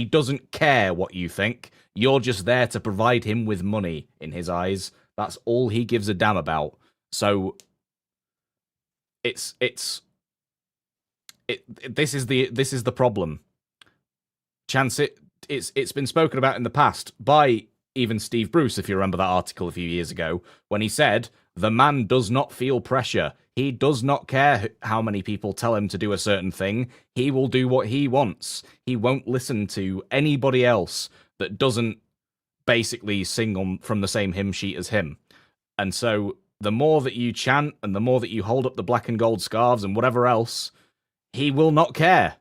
doesn't care what you think. You're just there to provide him with money in his eyes. That's all he gives a damn about. So this is the problem. It's been spoken about in the past by even Steve Bruce, if you remember that article a few years ago, when he said the man does not feel pressure. He does not care how many people tell him to do a certain thing. He will do what he wants. He won't listen to anybody else that doesn't basically sing from the same hymn sheet as him. And so the more that you chant and the more that you hold up the black and gold scarves and whatever else, he will not care.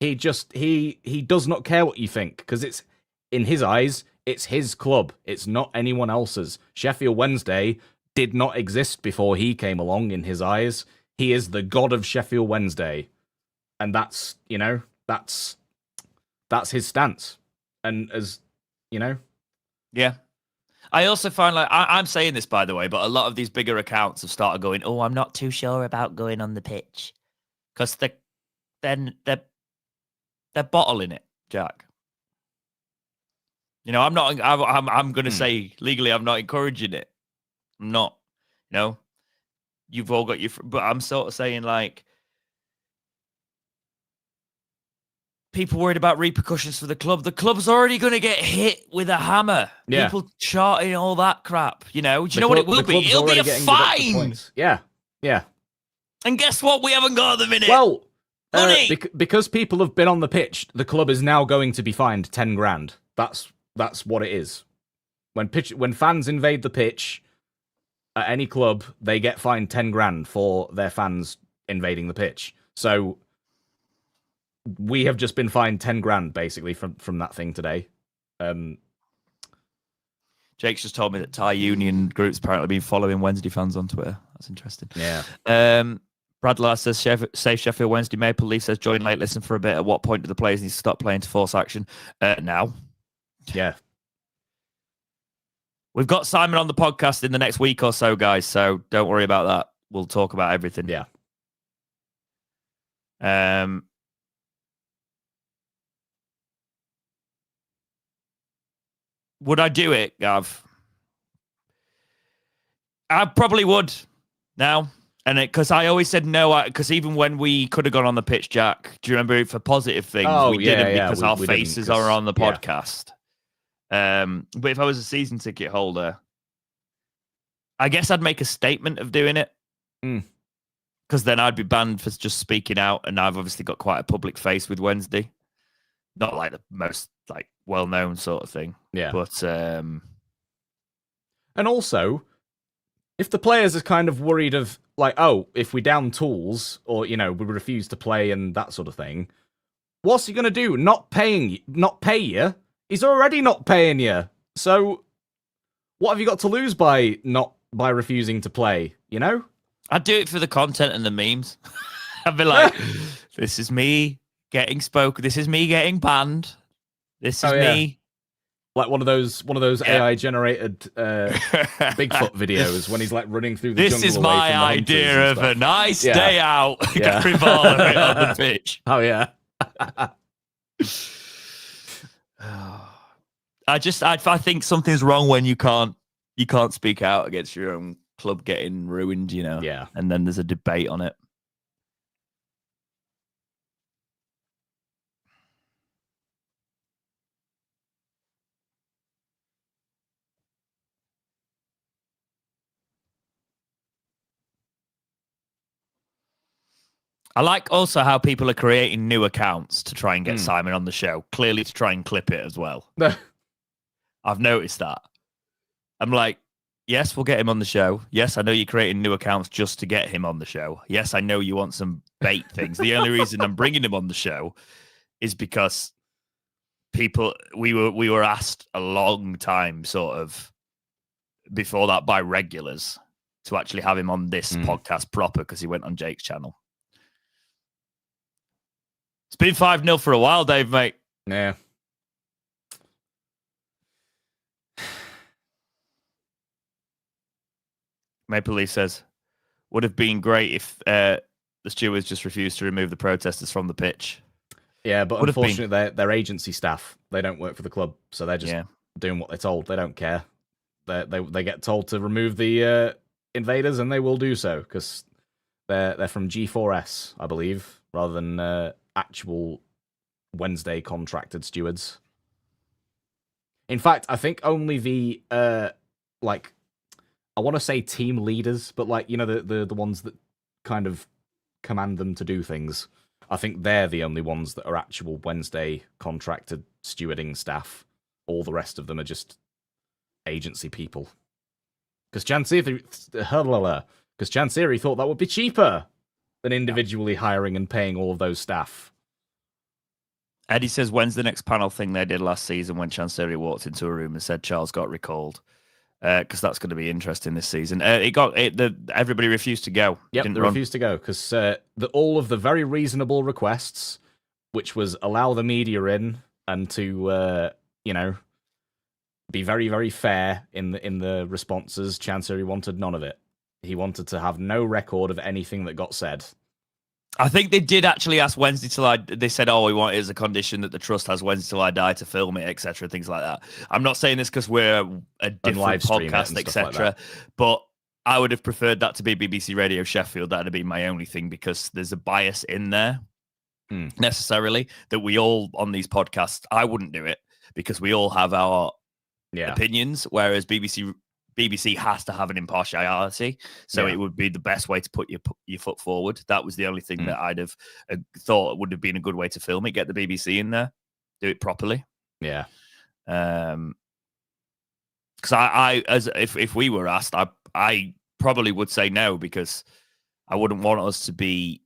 He does not care what you think, because it's, in his eyes, It's his club. It's not anyone else's. Sheffield Wednesday did not exist before he came along in his eyes. He is the god of Sheffield Wednesday. And that's, that's his stance. And as, Yeah. I also find I'm saying this, by the way, but a lot of these bigger accounts have started going, oh, I'm not too sure about going on the pitch. Because they're bottling it, Jack. I'm not. I'm going to say legally, I'm not encouraging it. I'm not. You've all got your. But I'm sort of saying people worried about repercussions for the club. The club's already going to get hit with a hammer. Yeah. People charting all that crap. Do you know what it will be? It'll be a fine. Yeah. And guess what? We haven't got them in it. Well, because people have been on the pitch, the club is now going to be fined 10 grand. That's what it is. When fans invade the pitch at any club, they get fined 10 grand for their fans invading the pitch. So we have just been fined 10 grand basically from that thing today. Jake's just told me that Thai Union Group's apparently been following Wednesday fans on Twitter. That's interesting. Yeah. Brad Lass says, save Sheffield Wednesday. Maple Leaf says, join late, listen for a bit. At what point do the players need to stop playing to force action? Now. Yeah. We've got Simon on the podcast in the next week or so, guys, so don't worry about that. We'll talk about everything. Yeah. Would I do it, Gav? I probably would now. And because I always said no, because even when we could have gone on the pitch, Jack, do you remember for positive things? We didn't because our faces are on the podcast. But if I was a season ticket holder, I guess I'd make a statement of doing it. Because then I'd be banned for just speaking out. And I've obviously got quite a public face with Wednesday. Not like the most well-known sort of thing. Yeah. But and also, if the players are kind of worried of if we down tools or we refuse to play and that sort of thing, what's he gonna do? Not pay you? He's already not paying you. So what have you got to lose by refusing to play? I'd do it for the content and the memes. I'd be like, this is me getting spoken. This is me getting banned. This is me. Like one of those AI generated Bigfoot videos when he's running through the jungle. This is my idea of a nice day out. Gary Ball on the pitch. Oh yeah. I think something's wrong when you can't speak out against your own club getting ruined, Yeah. And then there's a debate on it. I like also how people are creating new accounts to try and get Simon on the show, clearly to try and clip it as well. I've noticed that. I'm like, yes, we'll get him on the show. Yes, I know you're creating new accounts just to get him on the show. Yes, I know you want some bait things. The only reason I'm bringing him on the show is because we were asked a long time sort of before that by regulars to actually have him on this podcast proper because he went on Jake's channel. It's been 5-0 for a while, Dave, mate. Yeah. Maple Leaf says, would have been great if the stewards just refused to remove the protesters from the pitch. Yeah, but unfortunately, they're agency staff. They don't work for the club, so they're just doing what they're told. They don't care. They get told to remove the invaders, and they will do so because they're from G4S, I believe, rather than actual Wednesday contracted stewards. In fact, I think only the I want to say team leaders, but the ones that kind of command them to do things. I think they're the only ones that are actual Wednesday contracted stewarding staff. All the rest of them are just agency people. Because Chansiri thought that would be cheaper than individually hiring and paying all of those staff. Eddie says, when's the next panel thing they did last season when Chancery walked into a room and said Charles got recalled? Because that's going to be interesting this season. Everybody refused to go. Yep, they refused to go because all of the very reasonable requests, which was allow the media in and to be very, very fair in the responses, Chancery wanted none of it. He wanted to have no record of anything that got said. I think they did actually ask Wednesday till I. They said, "Oh, we want it as a condition that the trust has Wednesday till I die to film it, etc." Things like that. I'm not saying this because we're a different podcast, etc. Like, but I would have preferred that to be BBC Radio Sheffield. That'd have been my only thing because there's a bias in there necessarily that we all on these podcasts. I wouldn't do it because we all have our opinions, whereas BBC has to have an impartiality, so it would be the best way to put your foot forward. That was the only thing that I'd have thought would have been a good way to film it. Get the BBC in there, do it properly. Yeah. Because if we were asked, I probably would say no because I wouldn't want us to be,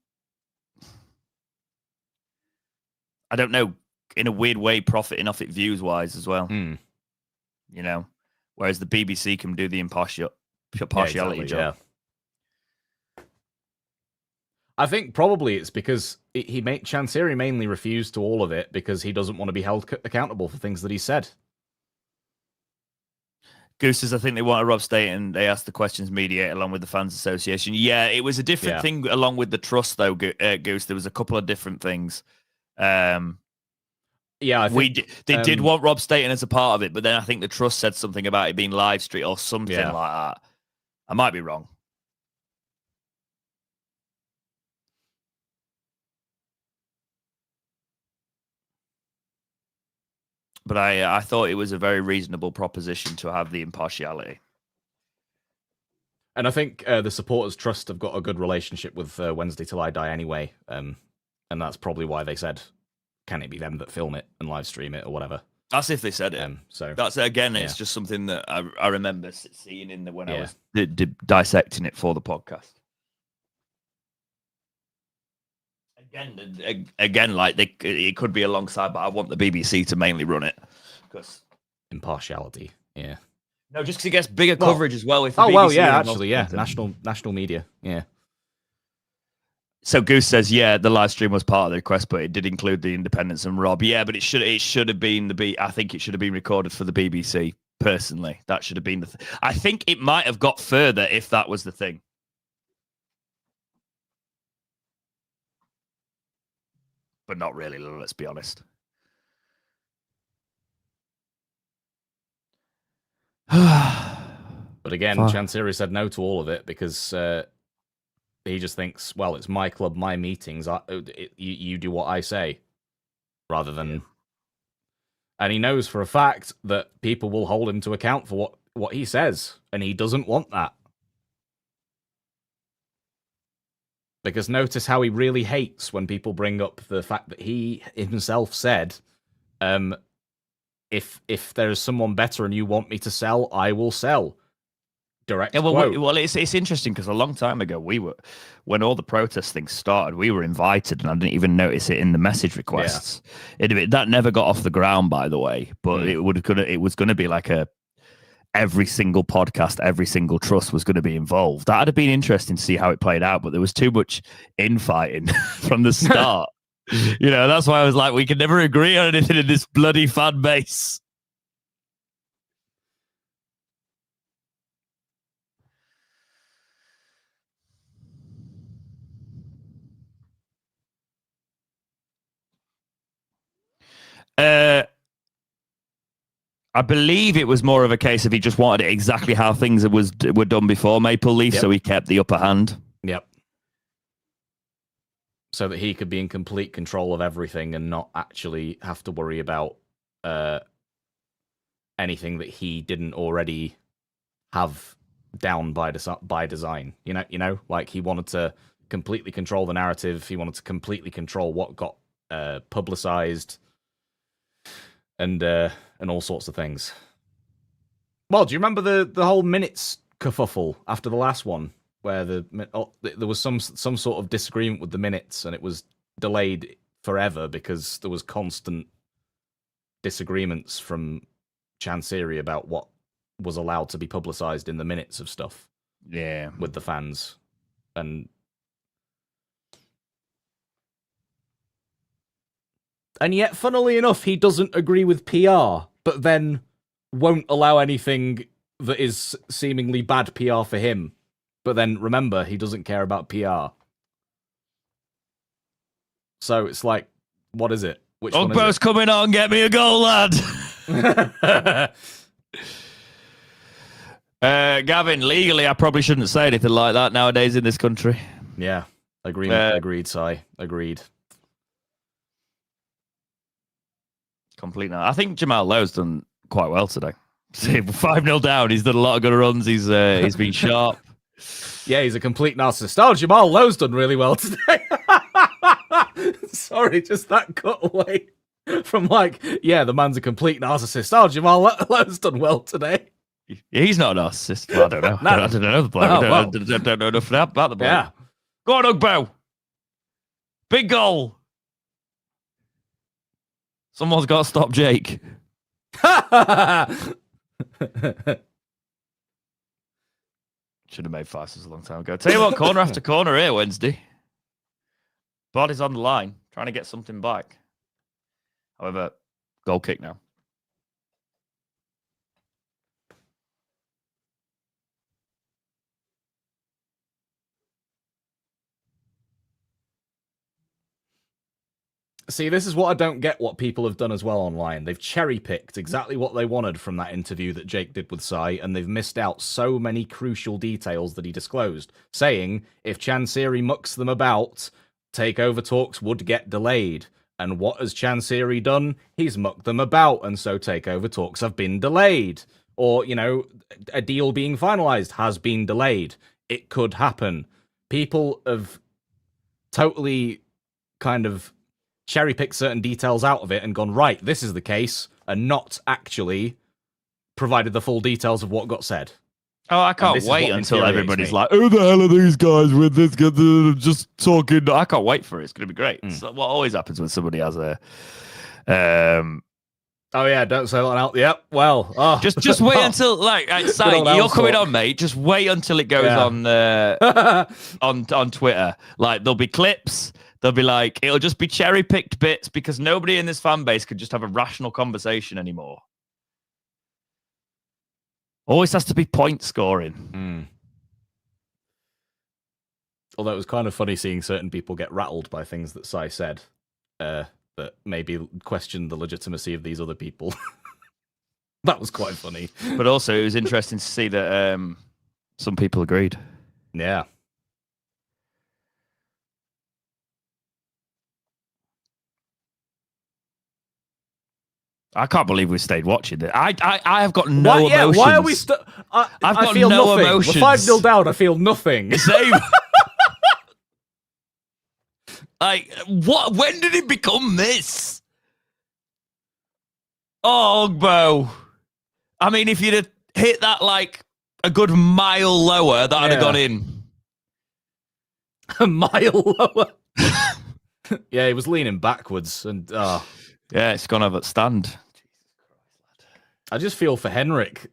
I don't know, in a weird way profiting off it views wise as well. You know. Whereas the BBC can do the impartiality job. Yeah. I think probably it's because Chancery mainly refused to all of it because he doesn't want to be held accountable for things that he said. Goose says, I think they wanted Rob Staten. They asked the questions mediate along with the Fans Association. Yeah, it was a different thing along with the trust, though, Goose. There was a couple of different things. Yeah, I think, they did want Rob Staten as a part of it, but then I think the trust said something about it being live stream or something like that. I might be wrong. But I thought it was a very reasonable proposition to have the impartiality. And I think the supporters' trust have got a good relationship with Wednesday Till I Die anyway. And that's probably why they said, can it be them that film it and live stream it or whatever? That's if they said it. So that's again, it's just something that I remember seeing in when I was dissecting it for the podcast. Again, like it could be alongside, but I want the BBC to mainly run it because impartiality. Yeah. No, just because it gets bigger coverage as well. If national media. Yeah. So Goose says, the live stream was part of the request, but it did include the independents and Rob. Yeah, but it should have been I think it should have been recorded for the BBC. Personally, that should have been the. I think it might have got further if that was the thing. But not really. Let's be honest. But again, Chancery said no to all of it because. He just thinks, well, it's my club, my meetings. You do what I say, rather than. And he knows for a fact that people will hold him to account for what he says, and he doesn't want that. Because notice how he really hates when people bring up the fact that he himself said, if there's someone better and you want me to sell, I will sell. Direct quote. Well, it's interesting because a long time ago when all the protest things started, we were invited, and I didn't even notice it in the message requests. That never got off the ground, by the way. But it was gonna be like every single podcast, every single trust was going to be involved. That'd have been interesting to see how it played out, but there was too much infighting from the start. That's why I was like, we can never agree on anything in this bloody fan base. I believe it was more of a case of he just wanted it exactly how things were done before Maple Leaf, so he kept the upper hand. Yep. So that he could be in complete control of everything and not actually have to worry about anything that he didn't already have down by design. Like he wanted to completely control the narrative. He wanted to completely control what got publicized. And all sorts of things. Well, do you remember the whole minutes kerfuffle after the last one, where there was some sort of disagreement with the minutes, and it was delayed forever because there was constant disagreements from Chancery about what was allowed to be publicised in the minutes of stuff. Yeah, with the fans, and yet, funnily enough, he doesn't agree with PR, but then won't allow anything that is seemingly bad PR for him. But then remember, he doesn't care about PR. So it's like, what is it? Which one is Ugbo's it? coming on, get me a goal, lad. Gavin, legally, I probably shouldn't say anything like that nowadays in this country. Yeah, agreed, Si. Agreed. Complete now. I think Jamal Lowe's done quite well today. 5-0 down. He's done a lot of good runs. He's been sharp. Yeah, he's a complete narcissist. Oh, Jamal Lowe's done really well today. Sorry, just that cutaway from the man's a complete narcissist. Oh, Jamal Lowe's done well today. He's not an narcissist. Well, I don't know. No. I don't know the bloke. I don't know enough about the bloke. Yeah. Go on, Ugbo. Big goal. Someone's got to stop Jake. Should have made fastest a long time ago. Tell you what, corner after corner here Wednesday. Body's on the line, trying to get something back. However, goal kick now. See, this is what I don't get what people have done as well online. They've cherry-picked exactly what they wanted from that interview that Jake did with Si, and they've missed out so many crucial details that he disclosed, saying if Chancery mucks them about, takeover talks would get delayed. And what has Chancery done? He's mucked them about, and so takeover talks have been delayed. Or, a deal being finalised has been delayed. It could happen. People have totally kind of cherry-picked certain details out of it and gone, right, this is the case, and not actually provided the full details of what got said. Oh, I can't wait until everybody's like, who the hell are these guys with this? Just talking. I can't wait for it. It's going to be great. It's what always happens when somebody has a... Oh, yeah, don't say that out. Yep, well... Oh. Just wait until, you're coming on, mate. Just wait until it goes on Twitter. There'll be clips... They'll be like, it'll just be cherry-picked bits because nobody in this fan base could just have a rational conversation anymore. Always has to be point scoring. Although it was kind of funny seeing certain people get rattled by things that Si said that maybe questioned the legitimacy of these other people. That was quite funny. But also, it was interesting to see that some people agreed. Yeah. I can't believe we stayed watching it. I have got no emotions. Why are we I feel no nothing. emotions. We're 5-0 down. I feel nothing. Same. What? When did it become this? Oh, Ugbo. I mean, if you'd have hit that a good mile lower, that'd have gone in. A mile lower? Yeah, he was leaning backwards and... Yeah, it's gone over at stand. I just feel for Henrik.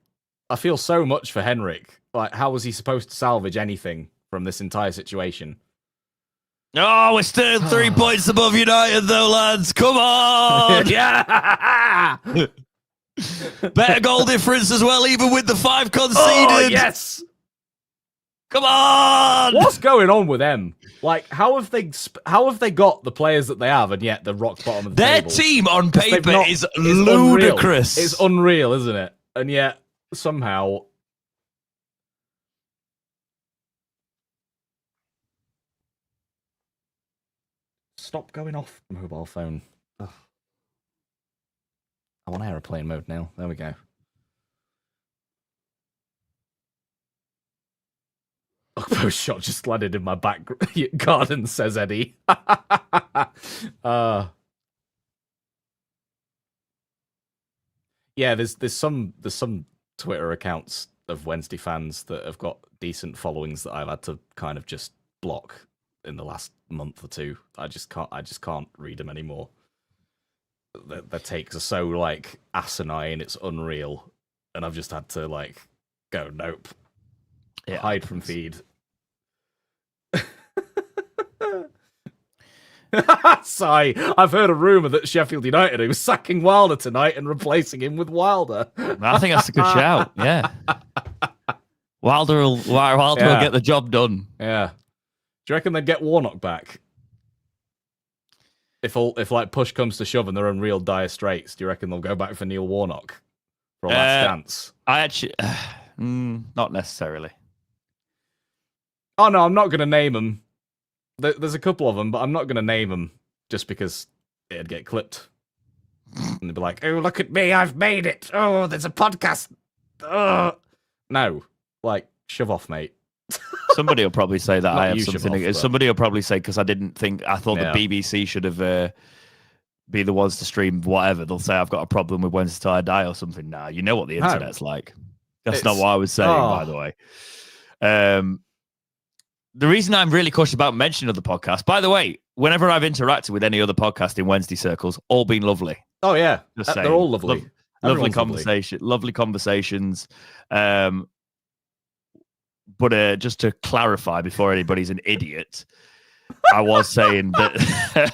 I feel so much for Henrik. How was he supposed to salvage anything from this entire situation? Oh, we're still 3 points above United, though, lads. Come on! Yeah! Better goal difference as well, even with the 5 conceded. Oh, yes! Come on! What's going on with them? How have they got the players that they have, and yet the rock bottom of the table? Their team on paper is ludicrous. unreal. It's unreal, isn't it? And yet somehow. Stop going off the mobile phone. Ugh. I'm on aeroplane mode now. There we go. Ugbo's shot just landed in my back garden, says Eddie. Yeah, there's some Twitter accounts of Wednesday fans that have got decent followings that I've had to kind of just block in the last month or two. I just can't read them anymore. Their takes are so like asinine, it's unreal, and I've just had to like go nope, hide from feed. Sigh. I've heard a rumor that Sheffield United are sacking Wilder tonight and replacing him with Wilder. I think that's a good shout. Yeah, Wilder will get the job done. Yeah. Do you reckon they'd get Warnock back? If like push comes to shove and they're in real dire straits, do you reckon they'll go back for Neil Warnock for a last dance? I actually, not necessarily. Oh no, I'm not going to name them. There's a couple of them, but I'm not going to name them just because it'd get clipped. And they'd be like, "Oh, look at me, I've made it. Oh, there's a podcast." No, like shove off, mate. Somebody will probably say that I have you, something. Shabaf, but- Somebody will probably say because I thought the BBC should have be the ones to stream whatever. They'll say I've got a problem with Wednesday Till I Die or something. Now you know what the internet's like. That's not what I was saying, by the way. The reason I'm really cautious about mentioning other podcasts, by the way, whenever I've interacted with any other podcast in Wednesday circles, all been lovely. Oh yeah, Just saying. they're all lovely. Lovely conversations. But just to clarify before anybody's an idiot, I was saying that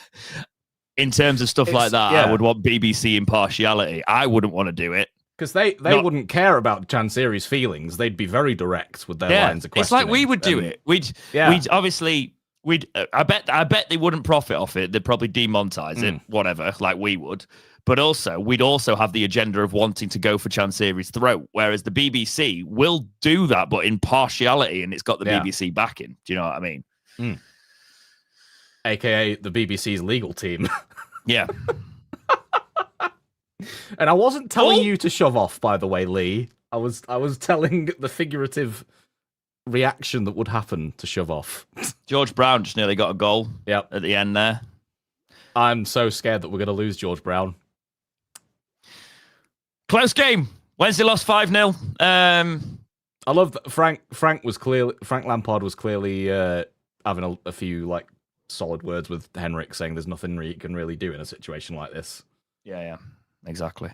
in terms of stuff like that, I would want BBC impartiality. I wouldn't want to do it. Because they wouldn't care about Chansiri's feelings. They'd be very direct with their lines of questioning. It's like we would do it. We'd I bet they wouldn't profit off it. They'd probably demonetize it, whatever, like we would. But also, we'd also have the agenda of wanting to go for Chansiri's throat, whereas the BBC will do that, but in partiality, and it's got the BBC backing. Do you know what I mean? AKA the BBC's legal team. Yeah. And I wasn't telling you to shove off, by the way, Lee. I was telling the figurative reaction that would happen to shove off. George Brown just nearly got a goal at the end there. I'm so scared that we're going to lose George Brown. Close game. Wednesday lost 5-0. I love that Frank Lampard was clearly having a few like solid words with Henrik, saying there's nothing you can really do in a situation like this. Yeah, exactly.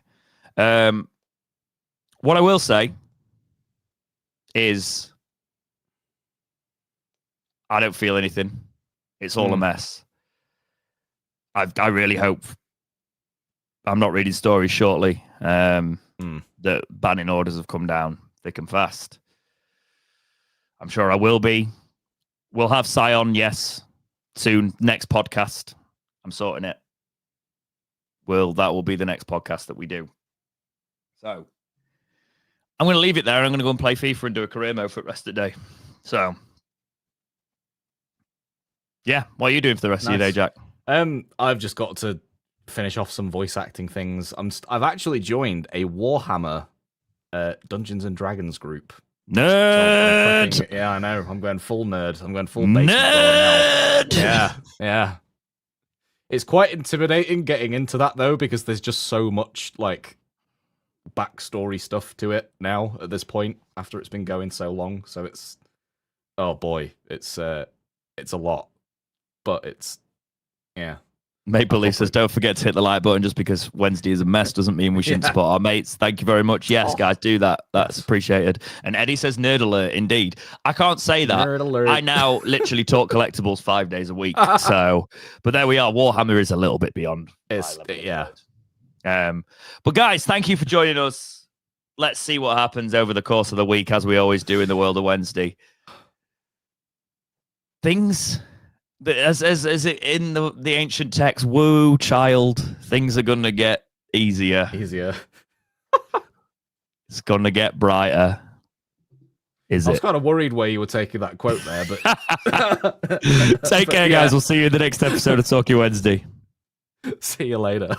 What I will say is I don't feel anything. It's all a mess. I really hope I'm not reading stories shortly that banning orders have come down thick and fast. I'm sure I will be. We'll have Sion, yes, soon. Next podcast. I'm sorting it. That will be the next podcast that we do. So I'm going to leave it there. I'm going to go and play FIFA and do a career mode for the rest of the day. So yeah, what are you doing for the rest of your day, Jack? I've just got to finish off some voice acting things. I've actually joined a Warhammer Dungeons and Dragons group. Nerd. So I know. I'm going full nerd. I'm going full nerd. Yeah. It's quite intimidating getting into that though, because there's just so much like backstory stuff to it now at this point after it's been going so long. So it's it's a lot, but it's Maple Leaf says, don't forget to hit the like button. Just because Wednesday is a mess doesn't mean we shouldn't support our mates. Thank you very much. Yes, guys, do that. That's appreciated. And Eddie says, nerd alert, indeed. I can't say that. Nerd alert. I now literally talk collectibles 5 days a week. So, but there we are. Warhammer is a little bit beyond. But guys, thank you for joining us. Let's see what happens over the course of the week, as we always do in the world of Wednesday. Things... As it in the ancient text, woo, child, things are going to get easier. It's going to get brighter. I was kind of worried where you were taking that quote there, but... Take care, guys. We'll see you in the next episode of Talkie Wednesday. See you later.